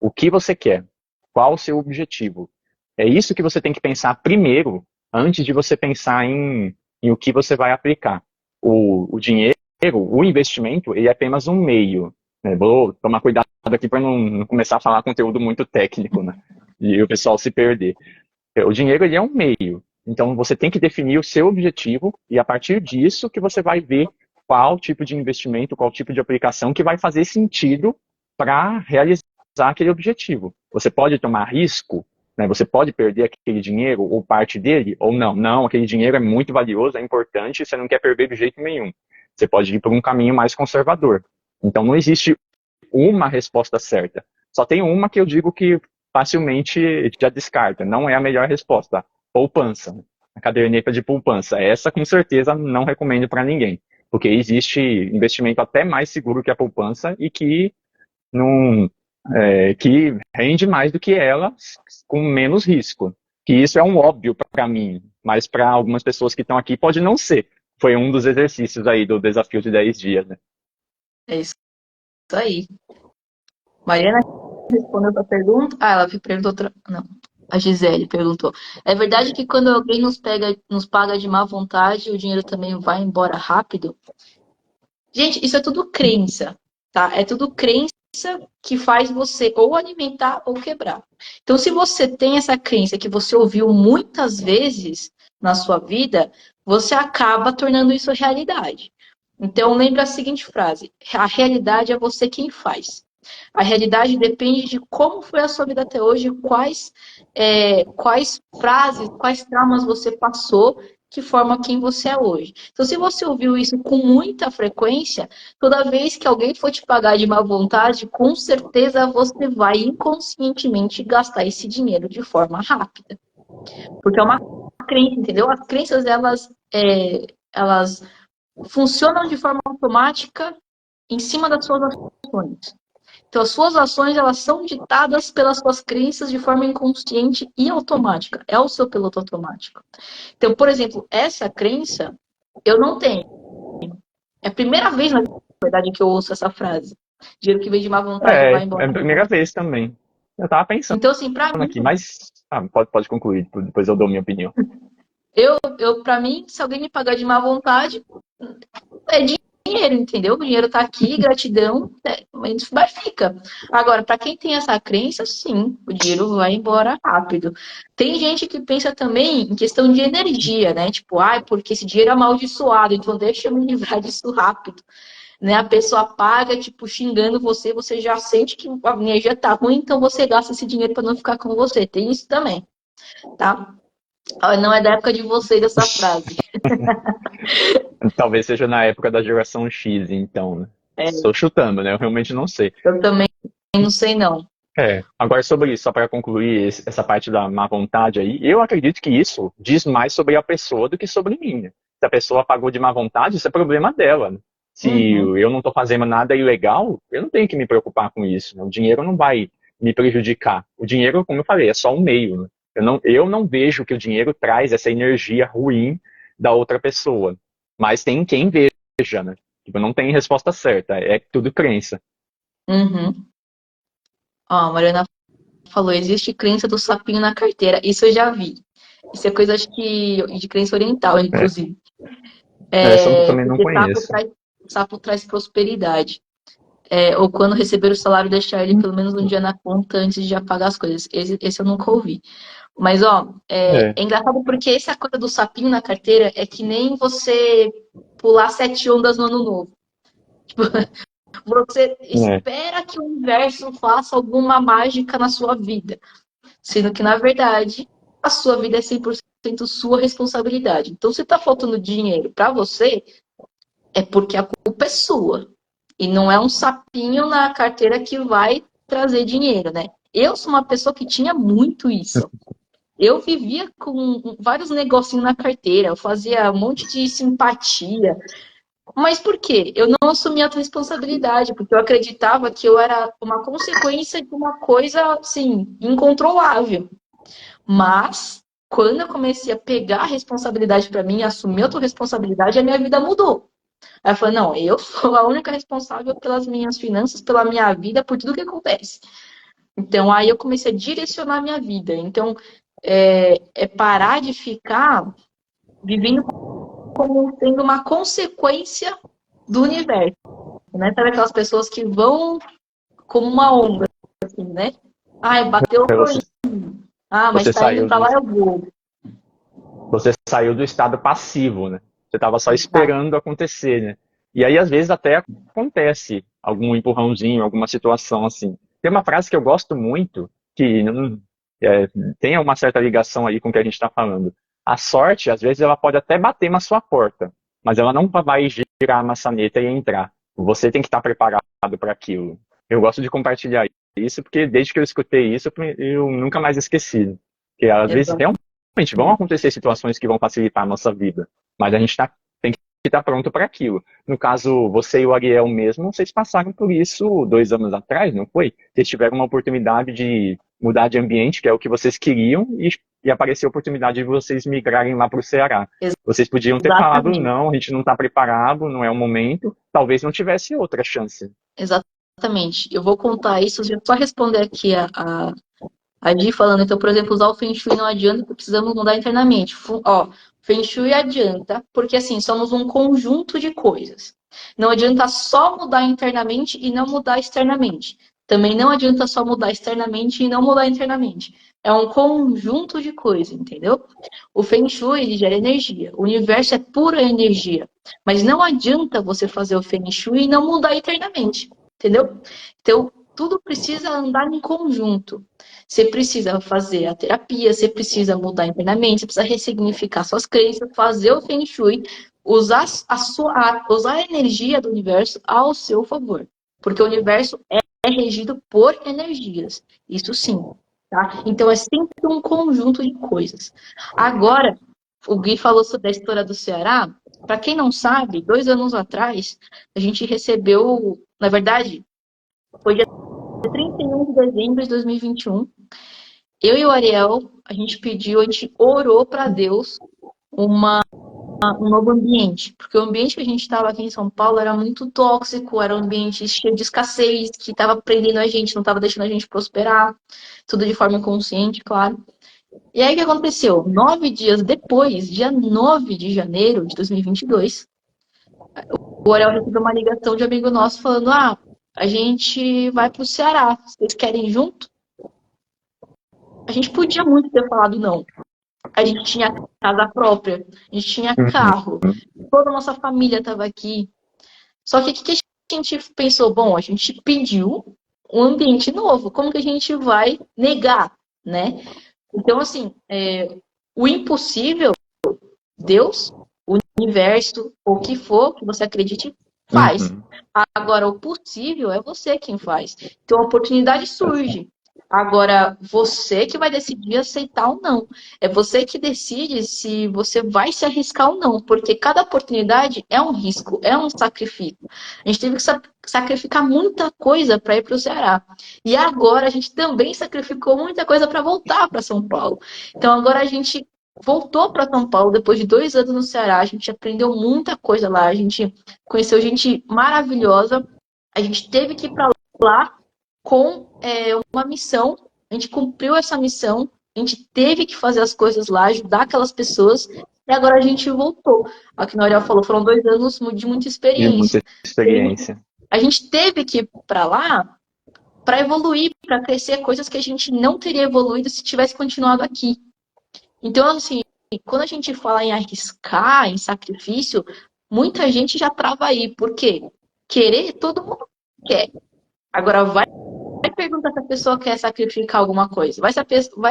o que você quer, qual o seu objetivo. É isso que você tem que pensar primeiro, antes de você pensar em o que você vai aplicar. O dinheiro, o investimento, ele é apenas um meio. Né? Vou tomar cuidado aqui para não começar a falar conteúdo muito técnico, né? E o pessoal se perder. O dinheiro, ele é um meio. Então, você tem que definir o seu objetivo e, a partir disso, que você vai ver qual tipo de investimento, qual tipo de aplicação que vai fazer sentido para realizar aquele objetivo. Você pode tomar risco, né? Você pode perder aquele dinheiro ou parte dele, ou não. Não, aquele dinheiro é muito valioso, é importante, você não quer perder de jeito nenhum. Você pode ir por um caminho mais conservador. Então, não existe uma resposta certa. Só tem uma que eu digo que facilmente já descarta. Não é a melhor resposta. Poupança. A caderneta de poupança. Essa, com certeza, não recomendo para ninguém. Porque existe investimento até mais seguro que a poupança e que não, que rende mais do que ela com menos risco. Que isso é um óbvio para mim, mas para algumas pessoas que estão aqui pode não ser. Foi um dos exercícios aí do desafio de 10 dias, né? É isso aí. Mariana respondeu a pergunta. Ela perguntou outra. Não. A Gisele perguntou. É verdade que quando alguém nos paga de má vontade, o dinheiro também vai embora rápido? Gente, isso é tudo crença, tá? É tudo crença que faz você ou alimentar ou quebrar. Então, se você tem essa crença que você ouviu muitas vezes na sua vida, você acaba tornando isso realidade. Então, lembra a seguinte frase: a realidade é você quem faz. A realidade depende de como foi a sua vida até hoje, quais frases, quais traumas você passou que forma quem você é hoje. Então, se você ouviu isso com muita frequência, toda vez que alguém for te pagar de má vontade, com certeza você vai inconscientemente gastar esse dinheiro de forma rápida. Porque é uma crença, entendeu? As crenças, elas funcionam de forma automática em cima das suas ações. Então, as suas ações, elas são ditadas pelas suas crenças de forma inconsciente e automática. É o seu piloto automático. Então, por exemplo, essa crença, eu não tenho. É a primeira vez, na verdade, que eu ouço essa frase. Dinheiro que vem de má vontade É vai a embora. primeira vez também. Eu tava pensando Então, assim, pra mim, aqui, mas pode concluir, depois eu dou minha opinião. pra mim, se alguém me pagar de má vontade, é dinheiro, entendeu? O dinheiro tá aqui, gratidão, mas fica. Agora, para quem tem essa crença, sim, o dinheiro vai embora rápido. Tem gente que pensa também em questão de energia, né? Tipo, porque esse dinheiro é amaldiçoado, então deixa eu me livrar disso rápido. Né? A pessoa paga, tipo, xingando você, você já sente que a energia tá ruim, então você gasta esse dinheiro para não ficar com você. Tem isso também, tá? Não é da época de vocês essa frase. Talvez seja na época da geração X, então, né? É, Estou chutando, né? Eu realmente não sei. eu também não sei, não. Agora sobre isso, só para concluir essa parte da má vontade aí, eu acredito que isso diz mais sobre a pessoa do que sobre mim, né? Se a pessoa pagou de má vontade, isso é problema dela, né? Se Uhum, eu não estou fazendo nada ilegal, eu não tenho que me preocupar com isso, né? O dinheiro não vai me prejudicar. O dinheiro, como eu falei, é só um meio, né? Eu não vejo que o dinheiro traz essa energia ruim da outra pessoa. Mas tem quem veja, né? Tipo, não tem resposta certa, é tudo crença. uhum. Ó, a Mariana falou, existe crença do sapinho na carteira. Isso eu já vi. Isso é coisa, acho que, de crença oriental, É, inclusive. essa eu também não Porque conheço. sapo traz prosperidade. Ou quando receber o salário, deixar ele pelo menos um dia na conta antes de apagar as coisas. Esse eu nunca ouvi. Mas, ó, É, é engraçado porque essa coisa do sapinho na carteira é que nem você pular 7 ondas no ano novo. Você é. espera que o universo faça alguma mágica na sua vida. Sendo que, na verdade, a sua vida é 100% sua responsabilidade. Então, se está faltando dinheiro para você, é porque a culpa é sua. E não é um sapinho na carteira que vai trazer dinheiro, né? Eu sou uma pessoa que tinha muito isso. Eu vivia com vários negocinhos na carteira, eu fazia um monte de simpatia. Mas por quê? Eu não assumia a responsabilidade, porque eu acreditava que eu era uma consequência de uma coisa, assim, incontrolável. Mas, quando eu comecei a pegar a responsabilidade para mim, assumir a autorresponsabilidade, a minha vida mudou. Aí eu falei, não, eu sou a única responsável pelas minhas finanças, pela minha vida, por tudo que acontece. Então, aí eu comecei a direcionar a minha vida. Então, parar de ficar vivendo como sendo uma consequência do universo, né? Sabe aquelas pessoas que vão como uma onda, assim, né? Ai, bateu, eu tô Você, indo. Ah, mas você tá indo saiu pra do, lá, eu vou. você saiu do estado passivo, né? Você estava só Exato. esperando acontecer, né? E aí, às vezes, até acontece algum empurrãozinho, alguma situação assim. Tem uma frase que eu gosto muito, que é, tem uma certa ligação aí com o que a gente está falando. A sorte, às vezes, ela pode até bater na sua porta, mas ela não vai girar a maçaneta e entrar. Você tem que estar preparado para aquilo. Eu gosto de compartilhar isso, porque desde que eu escutei isso, eu nunca mais esqueci. Porque às vezes Exato. realmente vão acontecer situações que vão facilitar a nossa vida, mas a gente tem que estar pronto para aquilo. No caso, você e o Ariel mesmo, vocês passaram por isso 2 anos atrás, não foi? Vocês tiveram uma oportunidade de mudar de ambiente, que é o que vocês queriam, e apareceu a oportunidade de vocês migrarem lá para o Ceará. Vocês podiam ter falado, Exatamente. não, a gente não está preparado, não é o momento, talvez não tivesse outra chance. Exatamente. Eu vou contar isso, deixa eu só responder aqui a Di falando. Então, por exemplo, usar o Feng Shui não adianta, porque precisamos mudar internamente. Ó, Feng Shui adianta, porque assim, somos um conjunto de coisas. Não adianta só mudar internamente e não mudar externamente. Também não adianta só mudar externamente e não mudar internamente. É um conjunto de coisas, entendeu? O Feng Shui, ele gera energia. O universo é pura energia. Mas não adianta você fazer o Feng Shui e não mudar internamente, entendeu? Então, tudo precisa andar em conjunto. Você precisa fazer a terapia, você precisa mudar internamente, você precisa ressignificar suas crenças, fazer o Feng Shui, usar a energia do universo ao seu favor. Porque o universo é regido por energias. Isso sim. Tá? Então é sempre um conjunto de coisas. Agora, o Gui falou sobre a história do Ceará. Para quem não sabe, 2 anos atrás, a gente recebeu, na verdade, foi dia 31 de dezembro de 2021. Eu e o Ariel, a gente orou para Deus um novo ambiente, porque o ambiente que a gente estava aqui em São Paulo era muito tóxico, era um ambiente cheio de escassez, que estava prendendo a gente, não estava deixando a gente prosperar, tudo de forma inconsciente, claro. E aí o que aconteceu? 9 dias depois, dia 9 de janeiro de 2022, o Ariel recebeu uma ligação de um amigo nosso falando: a gente vai para o Ceará, vocês querem ir junto? A gente podia muito ter falado não. A gente tinha casa própria, a gente tinha carro, toda a nossa família estava aqui. Só que o que a gente pensou? Bom, a gente pediu um ambiente novo, como que a gente vai negar, né? Então, assim, o impossível, Deus, o universo, o que for que você acredite, faz. Agora, o possível é você quem faz. Então, a oportunidade surge. Agora, você que vai decidir aceitar ou não. É você que decide se você vai se arriscar ou não, porque cada oportunidade é um risco, é um sacrifício. A gente teve que sacrificar muita coisa para ir para o Ceará. E agora a gente também sacrificou muita coisa para voltar para São Paulo. Então, agora a gente voltou para São Paulo depois de 2 anos no Ceará. A gente aprendeu muita coisa lá, a gente conheceu gente maravilhosa. A gente teve que ir para lá com uma missão, a gente cumpriu essa missão, a gente teve que fazer as coisas lá, ajudar aquelas pessoas, e agora a gente voltou. Aqui no Ariel falou, foram 2 anos de muita De experiência. muita experiência. A gente teve que ir para lá para evoluir, para crescer coisas que a gente não teria evoluído se tivesse continuado aqui. Então, assim, quando a gente fala em arriscar, em sacrifício, muita gente já trava aí. Por quê? Querer, todo mundo quer. Agora, vai perguntar se a pessoa quer sacrificar alguma coisa. Vai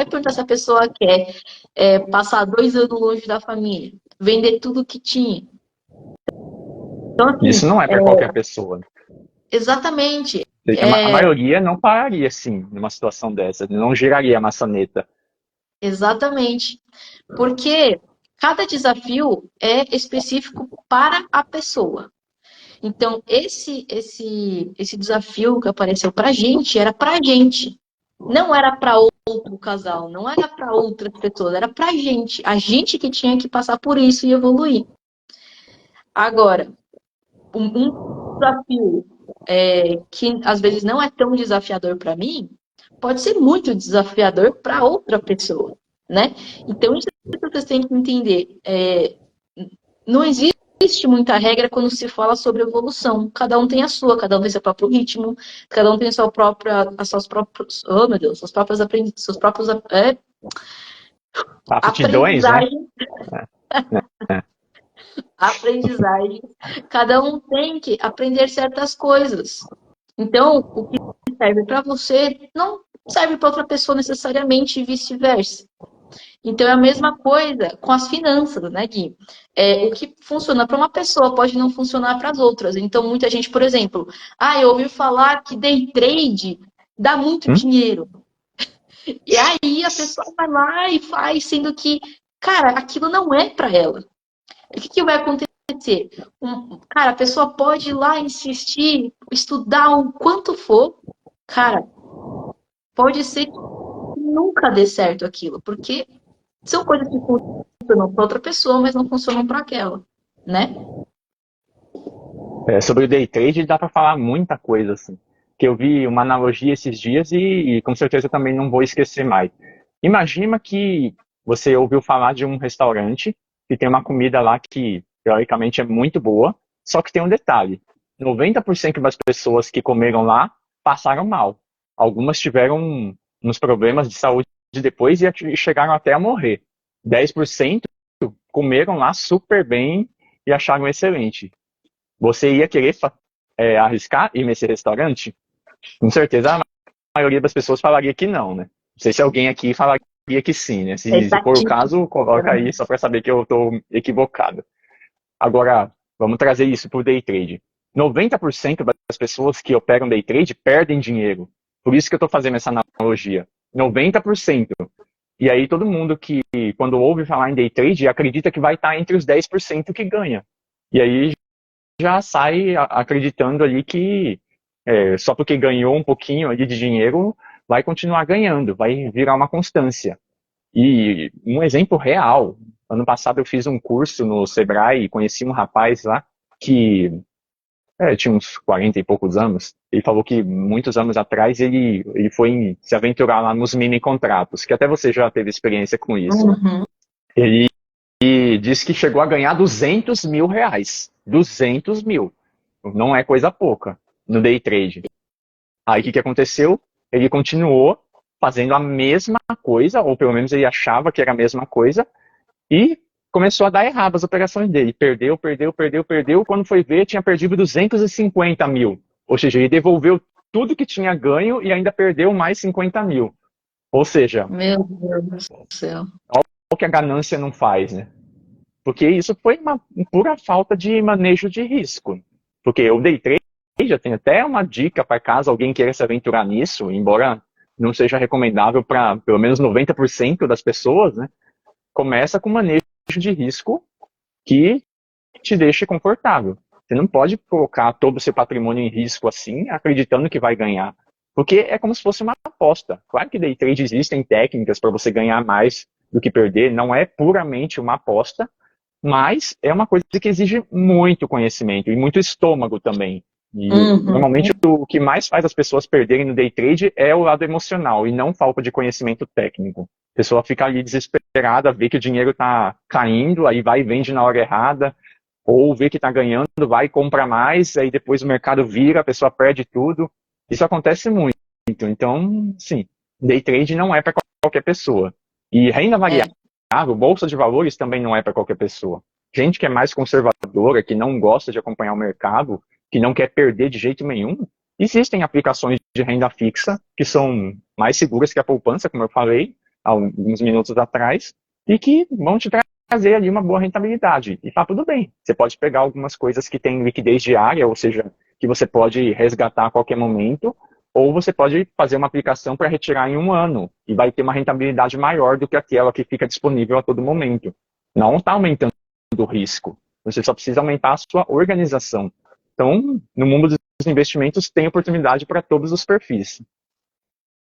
perguntar se a pessoa quer passar 2 anos longe da família, vender tudo que tinha. Então, assim, Isso não é para qualquer pessoa. exatamente. A maioria não pararia assim, numa situação dessa, não giraria a maçaneta. Exatamente. Porque cada desafio é específico para a pessoa. Então, esse desafio que apareceu pra gente era pra gente. Não era para outro casal, não era para outras pessoas, era pra gente. A gente que tinha que passar por isso e evoluir. Agora, um desafio que às vezes não é tão desafiador para mim, pode ser muito desafiador para outra pessoa, né? Então, isso que vocês têm que entender. Não existe muita regra quando se fala sobre evolução. Cada um tem a sua, cada um tem seu próprio ritmo, cada um tem as suas próprias, oh meu Deus, seus próprios Aptidões, né? aprendizagens, aprendizagem. Cada um tem que aprender certas coisas. Então, o que serve para você não serve para outra pessoa necessariamente e vice-versa. Então é a mesma coisa com as finanças, né, Gui? O que funciona para uma pessoa pode não funcionar para as outras. Então muita gente, por exemplo, eu ouvi falar que day trade dá muito dinheiro. E aí a pessoa vai lá e faz, sendo que, cara, aquilo não é para ela. O que vai acontecer? Cara, a pessoa pode ir lá insistir, estudar o quanto for, cara, pode ser que nunca dê certo aquilo, porque são coisas que funcionam para outra pessoa, mas não funcionam para aquela, né? Sobre o day trade dá para falar muita coisa, assim. Que eu vi uma analogia esses dias e com certeza também não vou esquecer mais. Imagina que você ouviu falar de um restaurante que tem uma comida lá que, teoricamente, é muito boa, Só que tem um detalhe, 90% das pessoas que comeram lá passaram mal. Algumas tiveram uns problemas de saúde depois e chegaram até a morrer. 10% comeram lá super bem e acharam excelente. Você ia querer arriscar ir nesse restaurante? Com certeza a maioria das pessoas falaria que não, né? Não sei se alguém aqui falaria que sim, né? Se for o caso, coloca aí só para saber que eu estou equivocado. Agora, vamos trazer isso para o day trade. 90% das pessoas que operam day trade perdem dinheiro. Por isso que eu estou fazendo essa analogia. 90%. E aí todo mundo que, quando ouve falar em day trade, acredita que vai estar entre os 10% que ganha. E aí já sai acreditando ali que só porque ganhou um pouquinho ali de dinheiro, vai continuar ganhando, vai virar uma constância. E um exemplo real, ano passado eu fiz um curso no Sebrae e conheci um rapaz lá que tinha uns 40 e poucos anos. Ele falou que muitos anos atrás ele foi se aventurar lá nos mini contratos, que até você já teve experiência com isso. Uhum. Ele disse que chegou a ganhar R$ 200 mil. 200 mil. Não é coisa pouca no day trade. Aí o que aconteceu? Ele continuou fazendo a mesma coisa, ou pelo menos ele achava que era a mesma coisa, e começou a dar errado as operações dele. Perdeu. Quando foi ver, tinha perdido 250 mil. Ou seja, ele devolveu tudo que tinha ganho e ainda perdeu mais 50 mil. Ou seja, Meu Deus do céu. o que a ganância não faz, né? Porque isso foi uma pura falta de manejo de risco. Porque o day trade já tem até uma dica para caso alguém queira se aventurar nisso, embora não seja recomendável para pelo menos 90% das pessoas, né? Começa com manejo de risco que te deixe confortável. Você não pode colocar todo o seu patrimônio em risco assim, acreditando que vai ganhar. Porque é como se fosse uma aposta. Claro que day trade existem técnicas para você ganhar mais do que perder, não é puramente uma aposta, mas é uma coisa que exige muito conhecimento e muito estômago também. E normalmente o que mais faz as pessoas perderem no day trade é o lado emocional e não falta de conhecimento técnico. A pessoa fica ali desesperada, vê que o dinheiro está caindo, aí vai e vende na hora errada, ou vê que está ganhando, vai e compra mais, aí depois o mercado vira, a pessoa perde tudo. Isso acontece muito. Então, sim, day trade não é para qualquer pessoa. E renda variável, bolsa de valores também não é para qualquer pessoa. Gente que é mais conservadora, que não gosta de acompanhar o mercado, que não quer perder de jeito nenhum, existem aplicações de renda fixa que são mais seguras que a poupança, como eu falei há uns minutos atrás, e que vão te trazer ali uma boa rentabilidade. E tá tudo bem. Você pode pegar algumas coisas que têm liquidez diária, ou seja, que você pode resgatar a qualquer momento, ou você pode fazer uma aplicação para retirar em um ano e vai ter uma rentabilidade maior do que aquela que fica disponível a todo momento. Não está aumentando o risco. Você só precisa aumentar a sua organização. Então, no mundo dos investimentos, tem oportunidade para todos os perfis.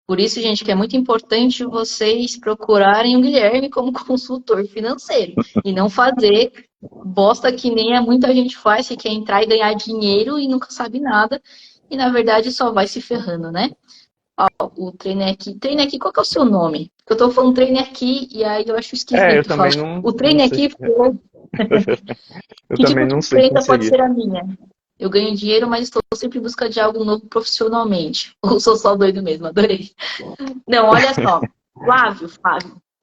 Por isso, gente, que é muito importante vocês procurarem o Guilherme como consultor financeiro e não fazer bosta que nem muita gente faz, que quer entrar e ganhar dinheiro e nunca sabe nada e, na verdade, só vai se ferrando, né? Ó, o Trainer aqui. Trainer aqui, qual que é o seu nome? Porque eu tô falando Trainer aqui e aí eu acho Eu esquisito falar. também não O Trainer sei. aqui foi... Eu Que tipo também de não sei quem empresa pode seria. ser a minha? Eu ganho dinheiro, mas estou sempre em busca de algo novo profissionalmente. Ou sou só doido mesmo, adorei. Não, olha só. Flávio,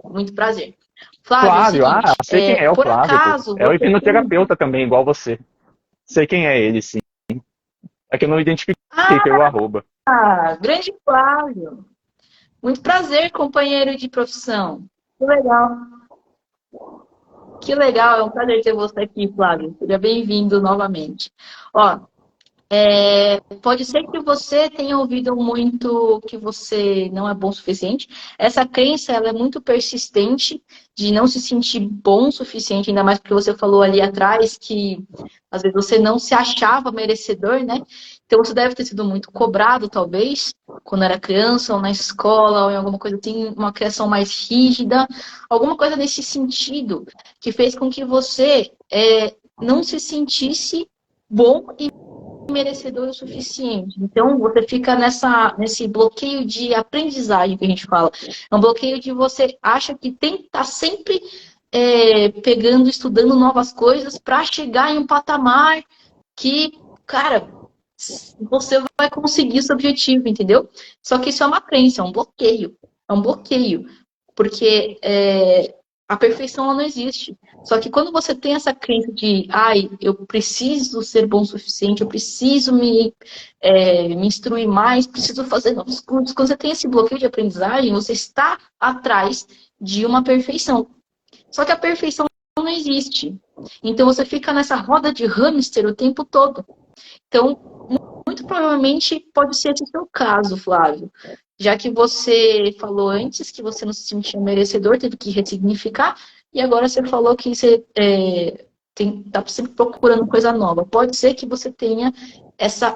muito prazer. Flávio, é o Flávio, seguinte, sei quem é o por Flávio, pô. acaso É o você tem... hipnoterapeuta também, igual você. Sei quem é ele, sim. É que eu não identifiquei pelo Ah, arroba. grande Flávio. Muito prazer, companheiro de profissão. Que legal. Que legal, é um prazer ter você aqui, Flávio. Seja bem-vindo novamente. Ó, pode ser que você tenha ouvido muito que você não é bom o suficiente. Essa crença ela é muito persistente de não se sentir bom o suficiente, ainda mais porque você falou ali atrás que às vezes você não se achava merecedor, né? Então você deve ter sido muito cobrado, talvez, quando era criança, ou na escola, ou em alguma coisa assim, uma criação mais rígida, alguma coisa nesse sentido que fez com que você não se sentisse bom e merecedor o suficiente. Então, você fica nesse bloqueio de aprendizagem que a gente fala. É um bloqueio de você acha que tem que estar sempre pegando, estudando novas coisas para chegar em um patamar que, cara, você vai conseguir seu objetivo, entendeu? Só que isso é uma crença, é um bloqueio. É um bloqueio. Porque a perfeição ela não existe. Só que quando você tem essa crença de, ai, eu preciso ser bom o suficiente, eu preciso me instruir mais, preciso fazer novos cursos. Quando você tem esse bloqueio de aprendizagem, você está atrás de uma perfeição. Só que a perfeição não existe. Então você fica nessa roda de hamster o tempo todo. Então, muito provavelmente pode ser esse o seu caso, Flávio. Já que você falou antes que você não se sentia merecedor, teve que ressignificar, e agora você falou que você está sempre procurando coisa nova. Pode ser que você tenha essa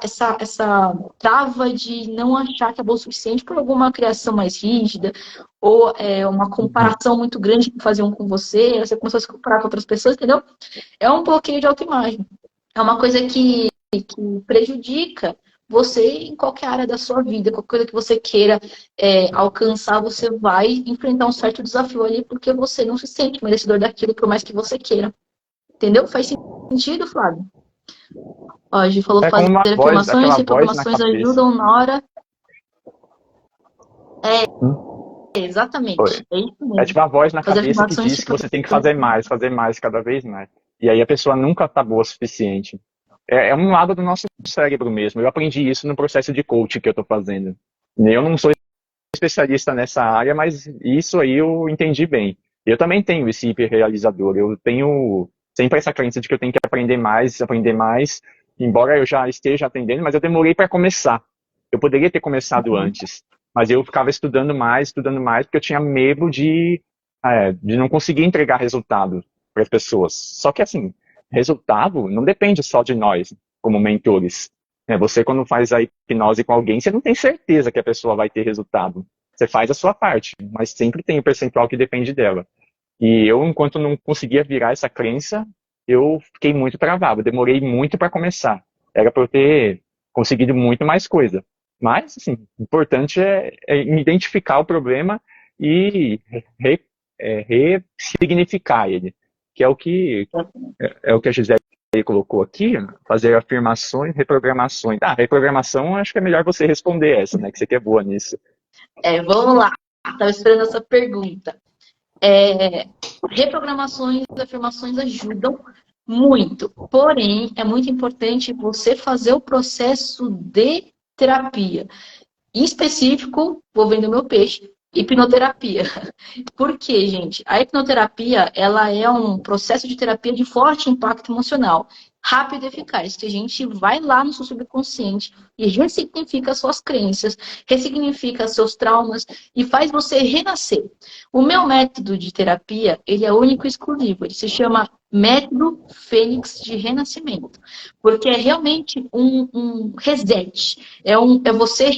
trava de não achar que é bom o suficiente por alguma criação mais rígida, ou uma comparação muito grande que faziam com você começou a se comparar com outras pessoas, entendeu? É um bloqueio de autoimagem. É uma coisa que prejudica você em qualquer área da sua vida, qualquer coisa que você queira alcançar, você vai enfrentar um certo desafio ali, porque você não se sente merecedor daquilo, por mais que você queira. Entendeu? Faz sentido, Flávio? Ó, a gente falou É como fazer uma voz, afirmações, aquela voz na reprogramações cabeça. ajudam na hora. Hum? Foi. Exatamente, é isso É mesmo. tipo a voz na Fazer cabeça que afirmações, diz que você tem que fazer mais, cada vez mais. E aí a pessoa nunca tá boa o suficiente. É um lado do nosso cérebro mesmo. Eu aprendi isso no processo de coaching que eu tô fazendo. Eu não sou especialista nessa área, mas isso aí eu entendi bem. Eu também tenho esse hiperrealizador. Eu tenho sempre essa crença de que eu tenho que aprender mais, embora eu já esteja aprendendo, mas eu demorei para começar. Eu poderia ter começado antes, mas eu ficava estudando mais, porque eu tinha medo de não conseguir entregar resultado para as pessoas. Só que assim, resultado não depende só de nós, como mentores. Você, quando faz a hipnose com alguém, você não tem certeza que a pessoa vai ter resultado. Você faz a sua parte, mas sempre tem o percentual que depende dela. E eu, enquanto não conseguia virar essa crença, eu fiquei muito travado. Demorei muito para começar. Era para eu ter conseguido muito mais coisa. Mas, assim, o importante é identificar o problema e ressignificar ele, que é o que a Gisele colocou aqui, fazer afirmações, reprogramações. Reprogramação, acho que é melhor você responder essa, né? Que você que é boa nisso. Vamos lá. Estava esperando essa pergunta. Reprogramações e afirmações ajudam muito. Porém, é muito importante você fazer o processo de terapia. Em específico, vou vender meu peixe, hipnoterapia. Por quê, gente? A hipnoterapia, ela é um processo de terapia de forte impacto emocional, rápido e eficaz, que a gente vai lá no seu subconsciente e ressignifica suas crenças, ressignifica seus traumas e faz você renascer. O meu método de terapia, ele é único e exclusivo, ele se chama Método Fênix de Renascimento, porque é realmente um reset, é você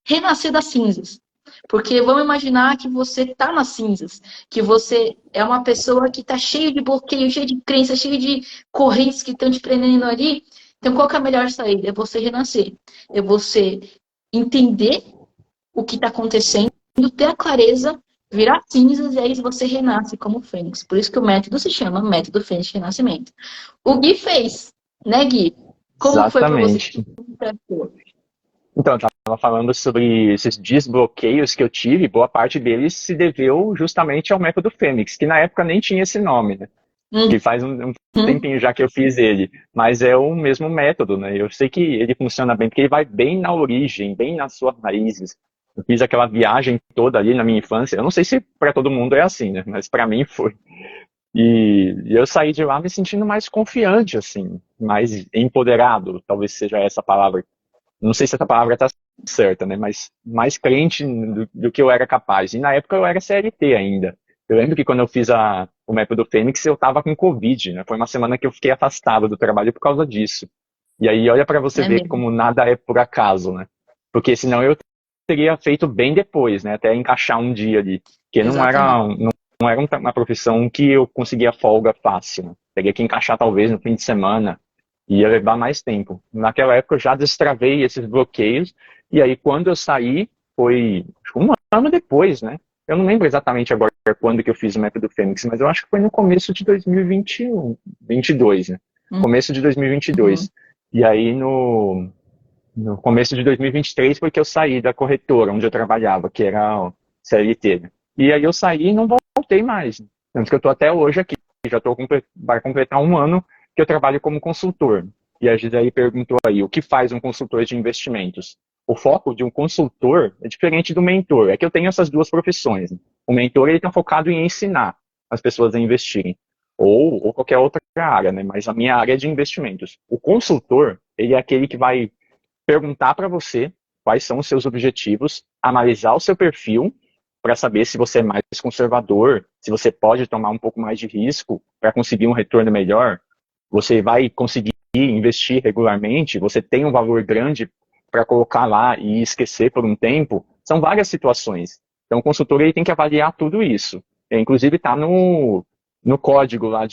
renascer das cinzas. Porque vamos imaginar que você está nas cinzas, que você é uma pessoa que está cheia de bloqueio, cheia de crenças, cheia de correntes que estão te prendendo ali. Então, qual que é a melhor saída? É você renascer. É você entender o que está acontecendo, ter a clareza, virar cinzas e aí você renasce como fênix. Por isso que o método se chama Método Fênix de Renascimento. O Gui fez, né, Gui? Como foi para você? Exatamente. Então, eu estava falando sobre esses desbloqueios que eu tive, boa parte deles se deveu justamente ao método Fênix, que na época nem tinha esse nome, né? Que faz um tempinho já que eu fiz ele, mas é o mesmo método, né? Eu sei que ele funciona bem, porque ele vai bem na origem, bem nas suas raízes. Eu fiz aquela viagem toda ali na minha infância. Eu não sei se para todo mundo é assim, né? Mas para mim foi. E eu saí de lá me sentindo mais confiante, assim, mais empoderado, talvez seja essa palavra. Não sei se essa palavra está certa, né? Mas mais crente do que eu era capaz. E na época eu era CLT ainda. Eu lembro que quando eu fiz o método Fênix, eu estava com Covid, né? Foi uma semana que eu fiquei afastado do trabalho por causa disso. E aí, olha para você É ver mesmo. como nada é por acaso, né? Porque senão eu teria feito bem depois, né? Até encaixar um dia ali. Porque não Exatamente. era, não era uma profissão que eu conseguia folga fácil, né? Teria que encaixar talvez no fim de semana. Ia levar mais tempo. Naquela época eu já destravei esses bloqueios. E aí, quando eu saí, foi acho que um ano depois, né? Eu não lembro exatamente agora quando que eu fiz o método Fênix, mas eu acho que foi no começo de 2021, 22, né? começo de 2022. E aí, no começo de 2023, foi que eu saí da corretora onde eu trabalhava, que era o CLT. Né? E aí eu saí e não voltei mais. Tanto que eu estou até hoje aqui. Já vai completar um ano que eu trabalho como consultor. E a Gisele perguntou aí, o que faz um consultor de investimentos? O foco de um consultor é diferente do mentor. É que eu tenho essas duas profissões. Né? O mentor ele está focado em ensinar as pessoas a investirem. Ou qualquer outra área, né? Mas a minha área é de investimentos. O consultor, ele é aquele que vai perguntar para você quais são os seus objetivos, analisar o seu perfil para saber se você é mais conservador, se você pode tomar um pouco mais de risco para conseguir um retorno melhor, você vai conseguir investir regularmente, você tem um valor grande para colocar lá e esquecer por um tempo. São várias situações. Então, o consultor ele tem que avaliar tudo isso. Inclusive, está no código lá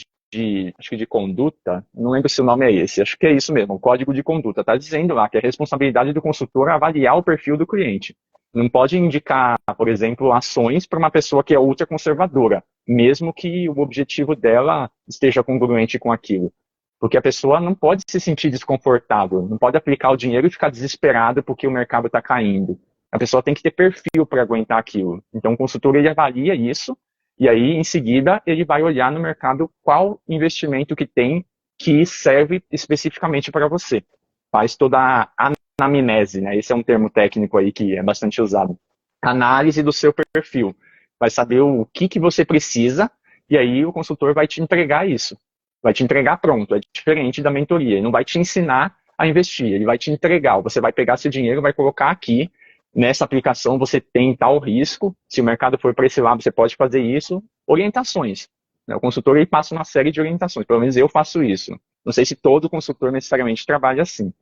acho que de conduta, não lembro se o nome é esse, acho que é isso mesmo, o código de conduta, está dizendo lá que é responsabilidade do consultor avaliar o perfil do cliente. Não pode indicar, por exemplo, ações para uma pessoa que é ultraconservadora, mesmo que o objetivo dela esteja congruente com aquilo. Porque a pessoa não pode se sentir desconfortável, não pode aplicar o dinheiro e ficar desesperada porque o mercado está caindo. A pessoa tem que ter perfil para aguentar aquilo. Então o consultor ele avalia isso e aí, em seguida, ele vai olhar no mercado qual investimento que tem que serve especificamente para você. Faz toda a anamnese, né? Esse é um termo técnico aí que é bastante usado. Análise do seu perfil. Vai saber o que você precisa e aí o consultor vai te entregar isso. Vai te entregar pronto. É diferente da mentoria. Ele não vai te ensinar a investir. Ele vai te entregar. Você vai pegar seu dinheiro, vai colocar aqui. Nessa aplicação você tem tal risco, se o mercado for para esse lado, você pode fazer isso. Orientações. O consultor ele passa uma série de orientações, pelo menos eu faço isso. Não sei se todo consultor necessariamente trabalha assim,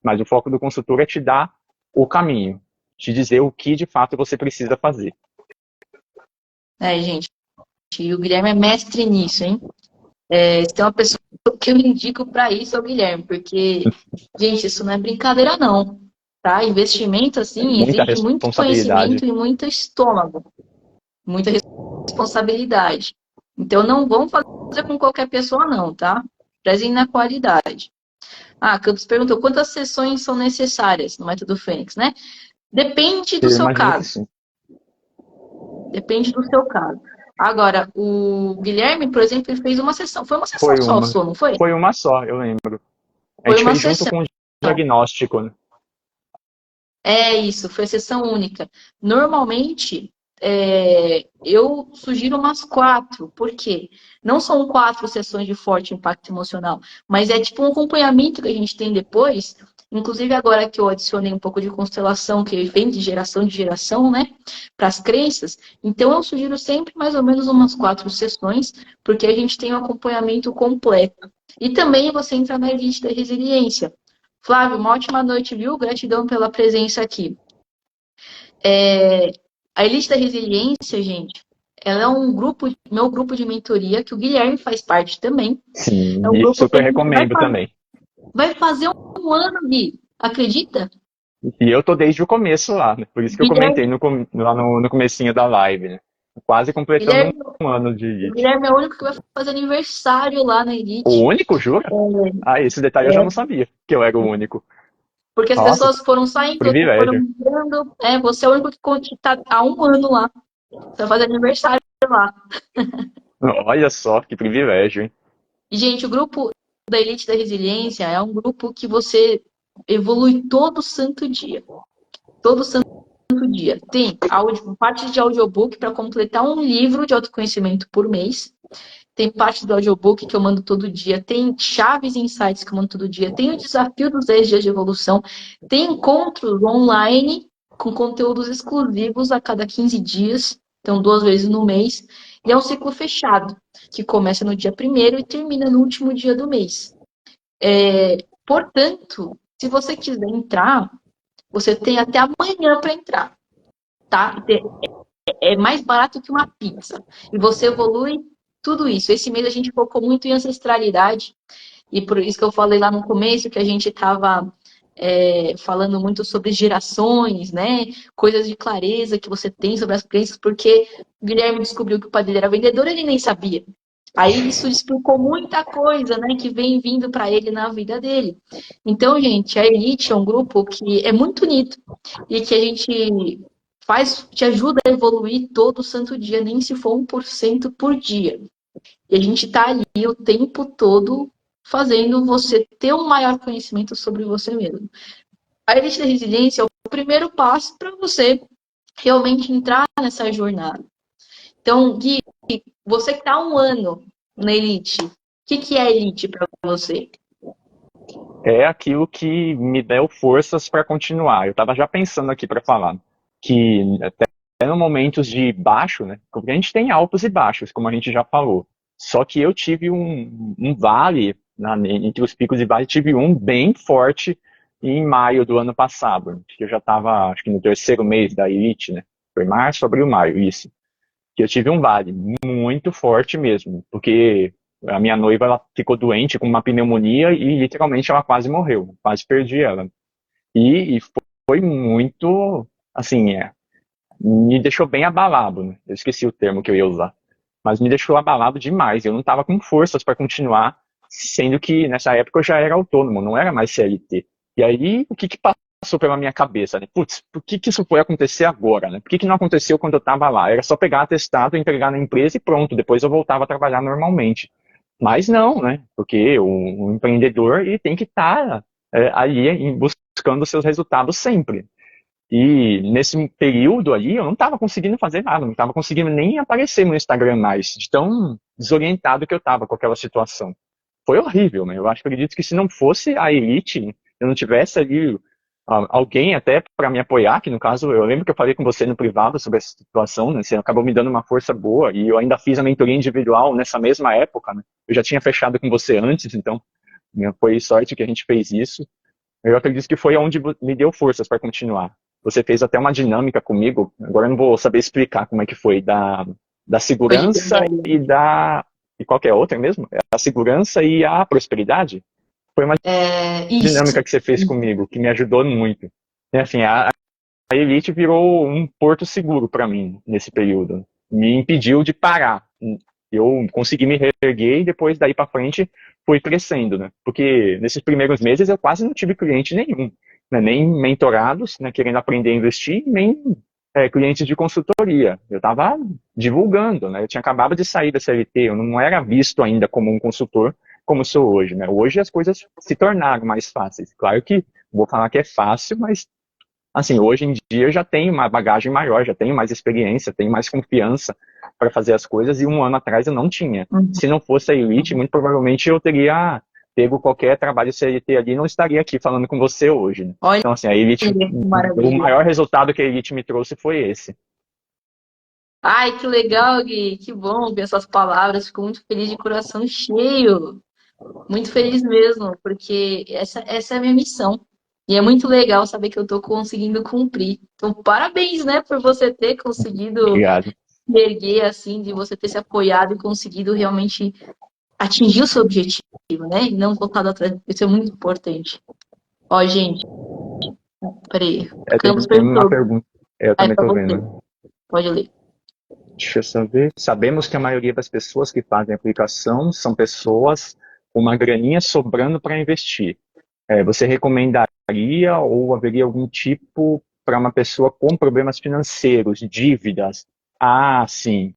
mas o foco do consultor é te dar o caminho, te dizer o que de fato você precisa fazer. Gente, e o Guilherme é mestre nisso, hein? Se tem uma pessoa que eu indico para isso é o Guilherme, porque, gente, isso não é brincadeira não. Tá? Investimento, assim, Muita exige muito responsabilidade. conhecimento e muito estômago. Muita responsabilidade. Então, não vão fazer com qualquer pessoa, não, tá? Prezem na qualidade. Campos perguntou, quantas sessões são necessárias no método Fênix, né? Depende do Eu seu imagino que caso. sim. Depende do seu caso. Agora, o Guilherme, por exemplo, ele fez uma sessão. Foi uma sessão só, não foi? Foi uma só, eu lembro. A Foi gente uma fez junto sessão. com o diagnóstico, né? É isso, foi sessão única. Normalmente, eu sugiro umas 4, por quê? Não são 4 sessões de forte impacto emocional, mas é tipo um acompanhamento que a gente tem depois, inclusive agora que eu adicionei um pouco de constelação, que vem de geração, né, para as crenças, então eu sugiro sempre mais ou menos umas 4 sessões, porque a gente tem um acompanhamento completo. E também você entra na elite da resiliência. Flávio, uma ótima noite, viu? Gratidão pela presença aqui. A Elite da Resiliência, gente, ela é meu grupo de mentoria, que o Guilherme faz parte também. Sim, É um e grupo que super a gente recomendo também. vai fazer um ano, Gui. Acredita? E eu tô desde o começo lá, né? Por isso que eu Guilherme, comentei lá no comecinho da live, né? Quase completando Guilherme, um ano de o Elite. Guilherme é o único que vai fazer aniversário lá na O Elite. único, jura? Ah, esse detalhe eu já não sabia, que eu era o único. Porque as Nossa, pessoas foram saindo, outras foram privilégio. entrando. Você é o único que está há um ano lá. Você vai fazer aniversário lá. Olha só, que privilégio, hein? E, gente, o grupo da Elite da Resiliência é um grupo que você evolui todo santo dia. Todo santo dia. Tem parte de audiobook para completar um livro de autoconhecimento por mês. Tem parte do audiobook que eu mando todo dia. Tem chaves e insights que eu mando todo dia. Tem o desafio dos 10 dias de evolução. Tem encontros online com conteúdos exclusivos a cada 15 dias. Então, 2 vezes no mês. E é um ciclo fechado, que começa no dia 1º e termina no último dia do mês. Portanto, se você quiser entrar, você tem até amanhã para entrar. Tá? É mais barato que uma pizza. E você evolui tudo isso. Esse mês a gente focou muito em ancestralidade. E por isso que eu falei lá no começo que a gente estava falando muito sobre gerações, né? Coisas de clareza que você tem sobre as crenças, porque o Guilherme descobriu que o pai dele era vendedor, ele nem sabia. Aí isso explicou muita coisa, né, que vem vindo para ele na vida dele. Então, gente, a Elite é um grupo que é muito unido e que a gente te ajuda a evoluir todo santo dia, nem se for 1% por dia. E a gente está ali o tempo todo fazendo você ter um maior conhecimento sobre você mesmo. A Elite da Resiliência é o primeiro passo para você realmente entrar nessa jornada. Então, Gui, você que está há um ano na Elite, o que é Elite para você? É aquilo que me deu forças para continuar. Eu estava já pensando aqui para falar que até no momentos de baixo, né? Porque a gente tem altos e baixos, como a gente já falou. Só que eu tive um vale, entre os picos e vales, tive um bem forte em maio do ano passado, que eu já estava, acho que no terceiro mês da Elite, né? Foi março, abril, maio, isso. Que eu tive um vale muito forte mesmo, porque a minha noiva ela ficou doente com uma pneumonia e literalmente ela quase morreu, quase perdi ela. E foi muito, assim, me deixou bem abalado, né? Eu esqueci o termo que eu ia usar, mas me deixou abalado demais. Eu não estava com forças para continuar, sendo que nessa época eu já era autônomo, não era mais CLT. E aí, o que que passou pela minha cabeça, né? Putz, por que que isso foi acontecer agora, né? Por que que não aconteceu quando eu estava lá? Era só pegar atestado, entregar na empresa e pronto, depois eu voltava a trabalhar normalmente. Mas não, né? Porque o empreendedor ele tem que estar ali buscando seus resultados sempre. E nesse período ali, eu não estava conseguindo fazer nada, não estava conseguindo nem aparecer no Instagram mais, de tão desorientado que eu estava com aquela situação. Foi horrível, né? Eu acredito que se não fosse a Elite, eu não tivesse ali alguém até para me apoiar, que no caso, eu lembro que eu falei com você no privado sobre essa situação, né? Você acabou me dando uma força boa, e eu ainda fiz a mentoria individual nessa mesma época, né? Eu já tinha fechado com você antes, então foi sorte que a gente fez isso. Eu acredito que foi onde me deu forças para continuar. Você fez até uma dinâmica comigo, agora eu não vou saber explicar como é que foi, da Foi de segurança verdade. e da. E qual que é a outra mesmo? A segurança e a prosperidade? Foi uma Isso. dinâmica que você fez comigo, que me ajudou muito. E, assim, a Elite virou um porto seguro para mim nesse período. Me impediu de parar. Eu consegui me reerguer e depois daí para frente fui crescendo, né? Porque nesses primeiros meses eu quase não tive cliente nenhum, né? Nem mentorados, né? Querendo aprender a investir, nem clientes de consultoria. Eu estava divulgando, né? Eu tinha acabado de sair da CLT, eu não era visto ainda como um consultor como sou hoje, né? Hoje as coisas se tornaram mais fáceis. Claro que vou falar que é fácil, mas assim, hoje em dia eu já tenho uma bagagem maior, já tenho mais experiência, tenho mais confiança para fazer as coisas e um ano atrás eu não tinha. Uhum. Se não fosse a Elite, muito provavelmente eu teria pego qualquer trabalho CLT ali e não estaria aqui falando com você hoje, né? Olha Então, assim, a Elite, que o maravilha. maior resultado que a Elite me trouxe foi esse. Ai, que legal, Gui. Que bom ver essas palavras. Fico muito feliz de coração cheio. Muito feliz mesmo, porque essa é a minha missão. E é muito legal saber que eu estou conseguindo cumprir. Então, parabéns, né, por você ter conseguido Obrigado. se erguer assim, de você ter se apoiado e conseguido realmente atingir o seu objetivo, né? E não voltado atrás. Isso é muito importante. Ó, gente, peraí. Campos Tem uma perguntou. pergunta, eu É também para estou você. vendo. Pode ler. Deixa eu só ver. Sabemos que a maioria das pessoas que fazem aplicação são pessoas com uma graninha sobrando para investir. Você recomendaria ou haveria algum tipo para uma pessoa com problemas financeiros, dívidas? Ah, sim.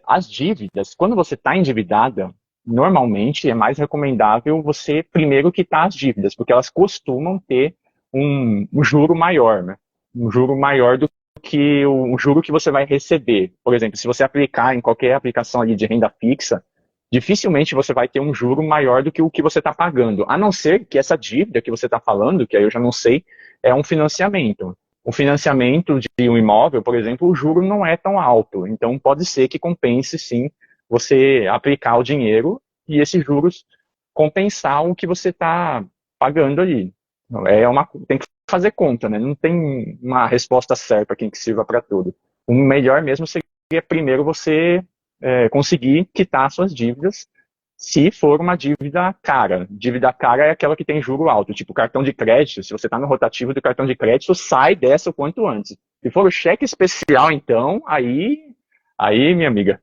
As dívidas, quando você está endividada, normalmente é mais recomendável você primeiro quitar as dívidas, porque elas costumam ter um juro maior, né? Um juro maior do que o juro que você vai receber. Por exemplo, se você aplicar em qualquer aplicação ali de renda fixa, dificilmente você vai ter um juro maior do que o que você está pagando, a não ser que essa dívida que você está falando, que aí eu já não sei, é um financiamento. O financiamento de um imóvel, por exemplo, o juro não é tão alto. Então, pode ser que compense, sim, você aplicar o dinheiro e esses juros compensar o que você está pagando ali. Tem que fazer conta, né? Não tem uma resposta certa que sirva para tudo. O melhor mesmo seria primeiro você conseguir quitar suas dívidas, se for uma dívida cara. Dívida cara é aquela que tem juro alto, tipo cartão de crédito. Se você está no rotativo do cartão de crédito, sai dessa o quanto antes. Se for o cheque especial, então, aí minha amiga,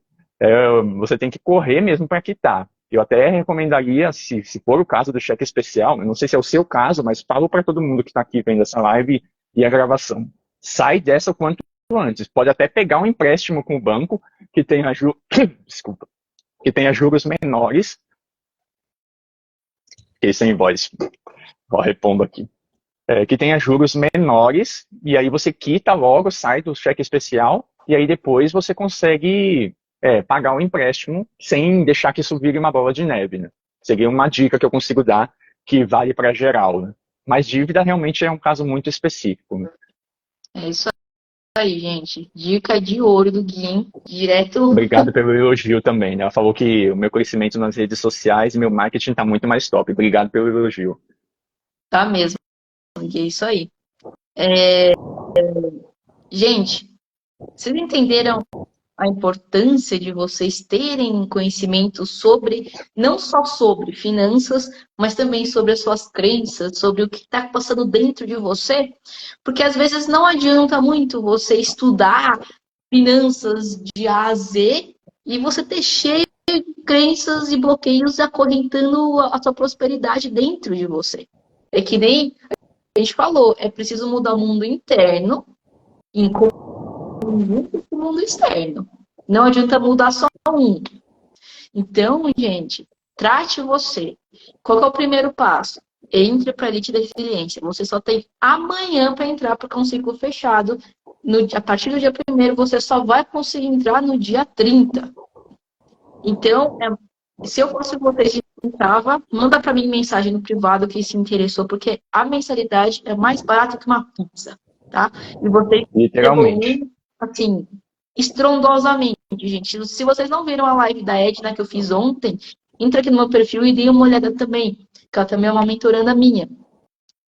você tem que correr mesmo para quitar. Eu até recomendaria, se for o caso do cheque especial, eu não sei se é o seu caso, mas falo para todo mundo que está aqui vendo essa live e a gravação. Sai dessa o quanto antes. Pode até pegar um empréstimo com o banco que tenha, desculpa, que tenha juros menores. Esse é invoice, ó, repondo aqui. Que tenha juros menores, e aí você quita logo, sai do cheque especial, e aí depois você consegue pagar o empréstimo sem deixar que isso vire uma bola de neve, né? Seria uma dica que eu consigo dar que vale para geral, né? Mas dívida realmente é um caso muito específico, né? É isso aí, gente. Dica de ouro do Gui, direto. Obrigado pelo elogio também, né? Ela falou que o meu crescimento nas redes sociais e meu marketing está muito mais top. Obrigado pelo elogio. Tá mesmo, Gui, é isso aí. Gente, vocês entenderam a importância de vocês terem conhecimento sobre, não só sobre finanças, mas também sobre as suas crenças, sobre o que está passando dentro de você? Porque às vezes não adianta muito você estudar finanças de A a Z e você ter cheio de crenças e bloqueios acorrentando a sua prosperidade dentro de você. É que nem a gente falou, é preciso mudar o mundo interno em conjunto com o mundo externo. Não adianta mudar só um. Então, gente, trate você. Qual é o primeiro passo? Entre para a elite da resiliência. Você só tem amanhã para entrar, porque é um ciclo fechado. A partir do dia 1º, você só vai conseguir entrar no dia 30. Então, se eu fosse vocês que entrava, manda para mim mensagem no privado que se interessou, porque a mensalidade é mais barata que uma pizza, tá? E vocês Literalmente. assim, estrondosamente, gente. Se vocês não viram a live da Edna que eu fiz ontem, entra aqui no meu perfil e dê uma olhada também, que ela também é uma mentoranda minha.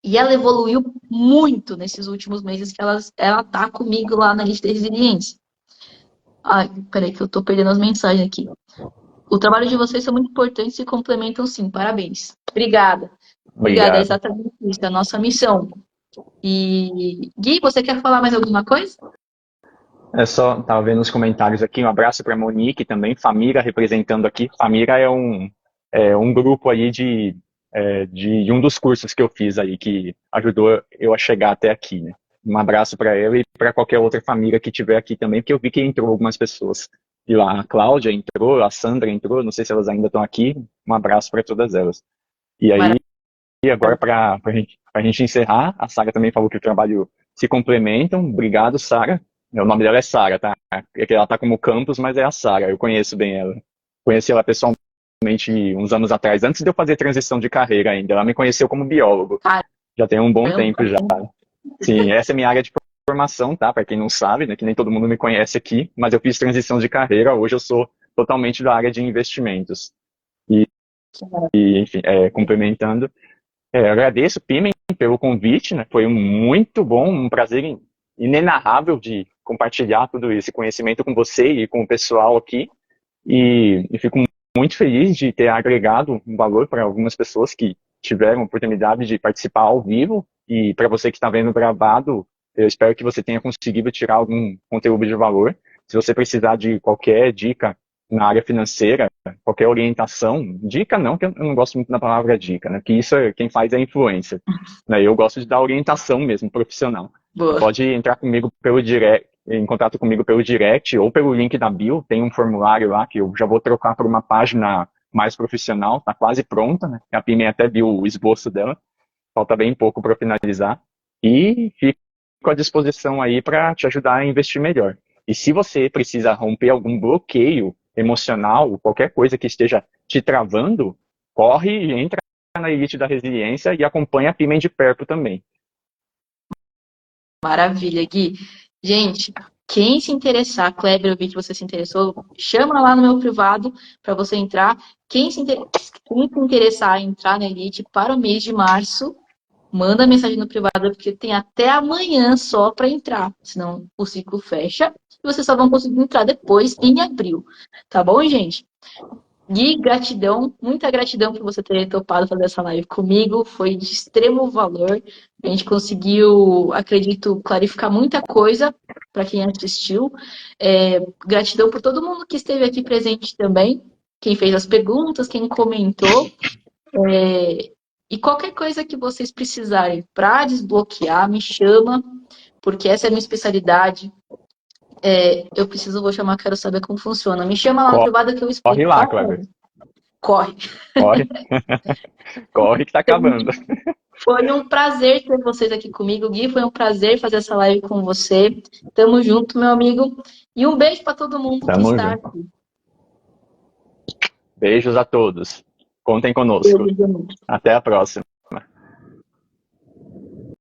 E ela evoluiu muito nesses últimos meses que ela tá comigo lá na lista de resiliência. Ai, peraí que eu tô perdendo as mensagens aqui. O trabalho de vocês é muito importante e se complementam sim. Parabéns. Obrigada. Obrigada, é Obrigado. exatamente isso, é a nossa missão. E Gui, você quer falar mais alguma coisa? Tava vendo nos comentários aqui, um abraço para Monique também, Família representando aqui. Família é um grupo aí de um dos cursos que eu fiz aí, que ajudou eu a chegar até aqui, né? Um abraço para ela e para qualquer outra família que tiver aqui também, porque eu vi que entrou algumas pessoas. E lá a Cláudia entrou, a Sandra entrou, não sei se elas ainda estão aqui. Um abraço para todas elas. E aí, agora para a gente encerrar, a Sara também falou que o trabalho se complementam. Obrigado, Sara. O nome dela é Sara, tá? É que ela tá como Campos, mas é a Sara. Eu conheço bem ela. Conheci ela pessoalmente uns anos atrás, antes de eu fazer transição de carreira ainda. Ela me conheceu como biólogo. Já tem um bom tempo já. Sim, essa é minha área de formação, tá? Para quem não sabe, né? Que nem todo mundo me conhece aqui, mas eu fiz transição de carreira. Hoje eu sou totalmente da área de investimentos. E enfim, complementando, agradeço, Pimen, pelo convite, né? Foi muito bom, um prazer inenarrável de compartilhar todo esse conhecimento com você e com o pessoal aqui. E fico muito feliz de ter agregado um valor para algumas pessoas que tiveram a oportunidade de participar ao vivo. E para você que está vendo gravado, eu espero que você tenha conseguido tirar algum conteúdo de valor. Se você precisar de qualquer dica na área financeira, qualquer orientação, dica não, que eu não gosto muito da palavra dica, né? Que isso quem faz é influência. Né? Eu gosto de dar orientação mesmo, profissional. Pode entrar comigo pelo direct, em contato comigo pelo direct ou pelo link da bio, tem um formulário lá que eu já vou trocar por uma página mais profissional, tá quase pronta, né? A Pime até viu o esboço dela, falta bem pouco para finalizar. E fico à disposição aí para te ajudar a investir melhor. E se você precisa romper algum bloqueio emocional, qualquer coisa que esteja te travando, corre e entra na elite da resiliência e acompanha a Pime de perto também. Maravilha, Gui. Gente, quem se interessar, Kleber, eu vi que você se interessou, chama lá no meu privado para você entrar. Quem se interessar em entrar na Elite para o mês de março, manda mensagem no privado, porque tem até amanhã só para entrar, senão o ciclo fecha e vocês só vão conseguir entrar depois, em abril. Tá bom, gente? Gui, gratidão, muita gratidão por você ter topado fazer essa live comigo, foi de extremo valor. A gente conseguiu, acredito, clarificar muita coisa para quem assistiu. Gratidão por todo mundo que esteve aqui presente também, quem fez as perguntas, quem comentou. E qualquer coisa que vocês precisarem para desbloquear, me chama, porque essa é a minha especialidade. Eu preciso, vou chamar, quero saber como funciona. Me chama lá na privada que eu Corre explico. lá, Cleber. Corre. Corre. Corre que tá acabando. Foi um prazer ter vocês aqui comigo, Gui. Foi um prazer fazer essa live com você. Tamo junto, meu amigo. E um beijo para todo mundo que Tamo está junto. aqui. Beijos a todos. Contem conosco. Beijo, gente. Até a próxima.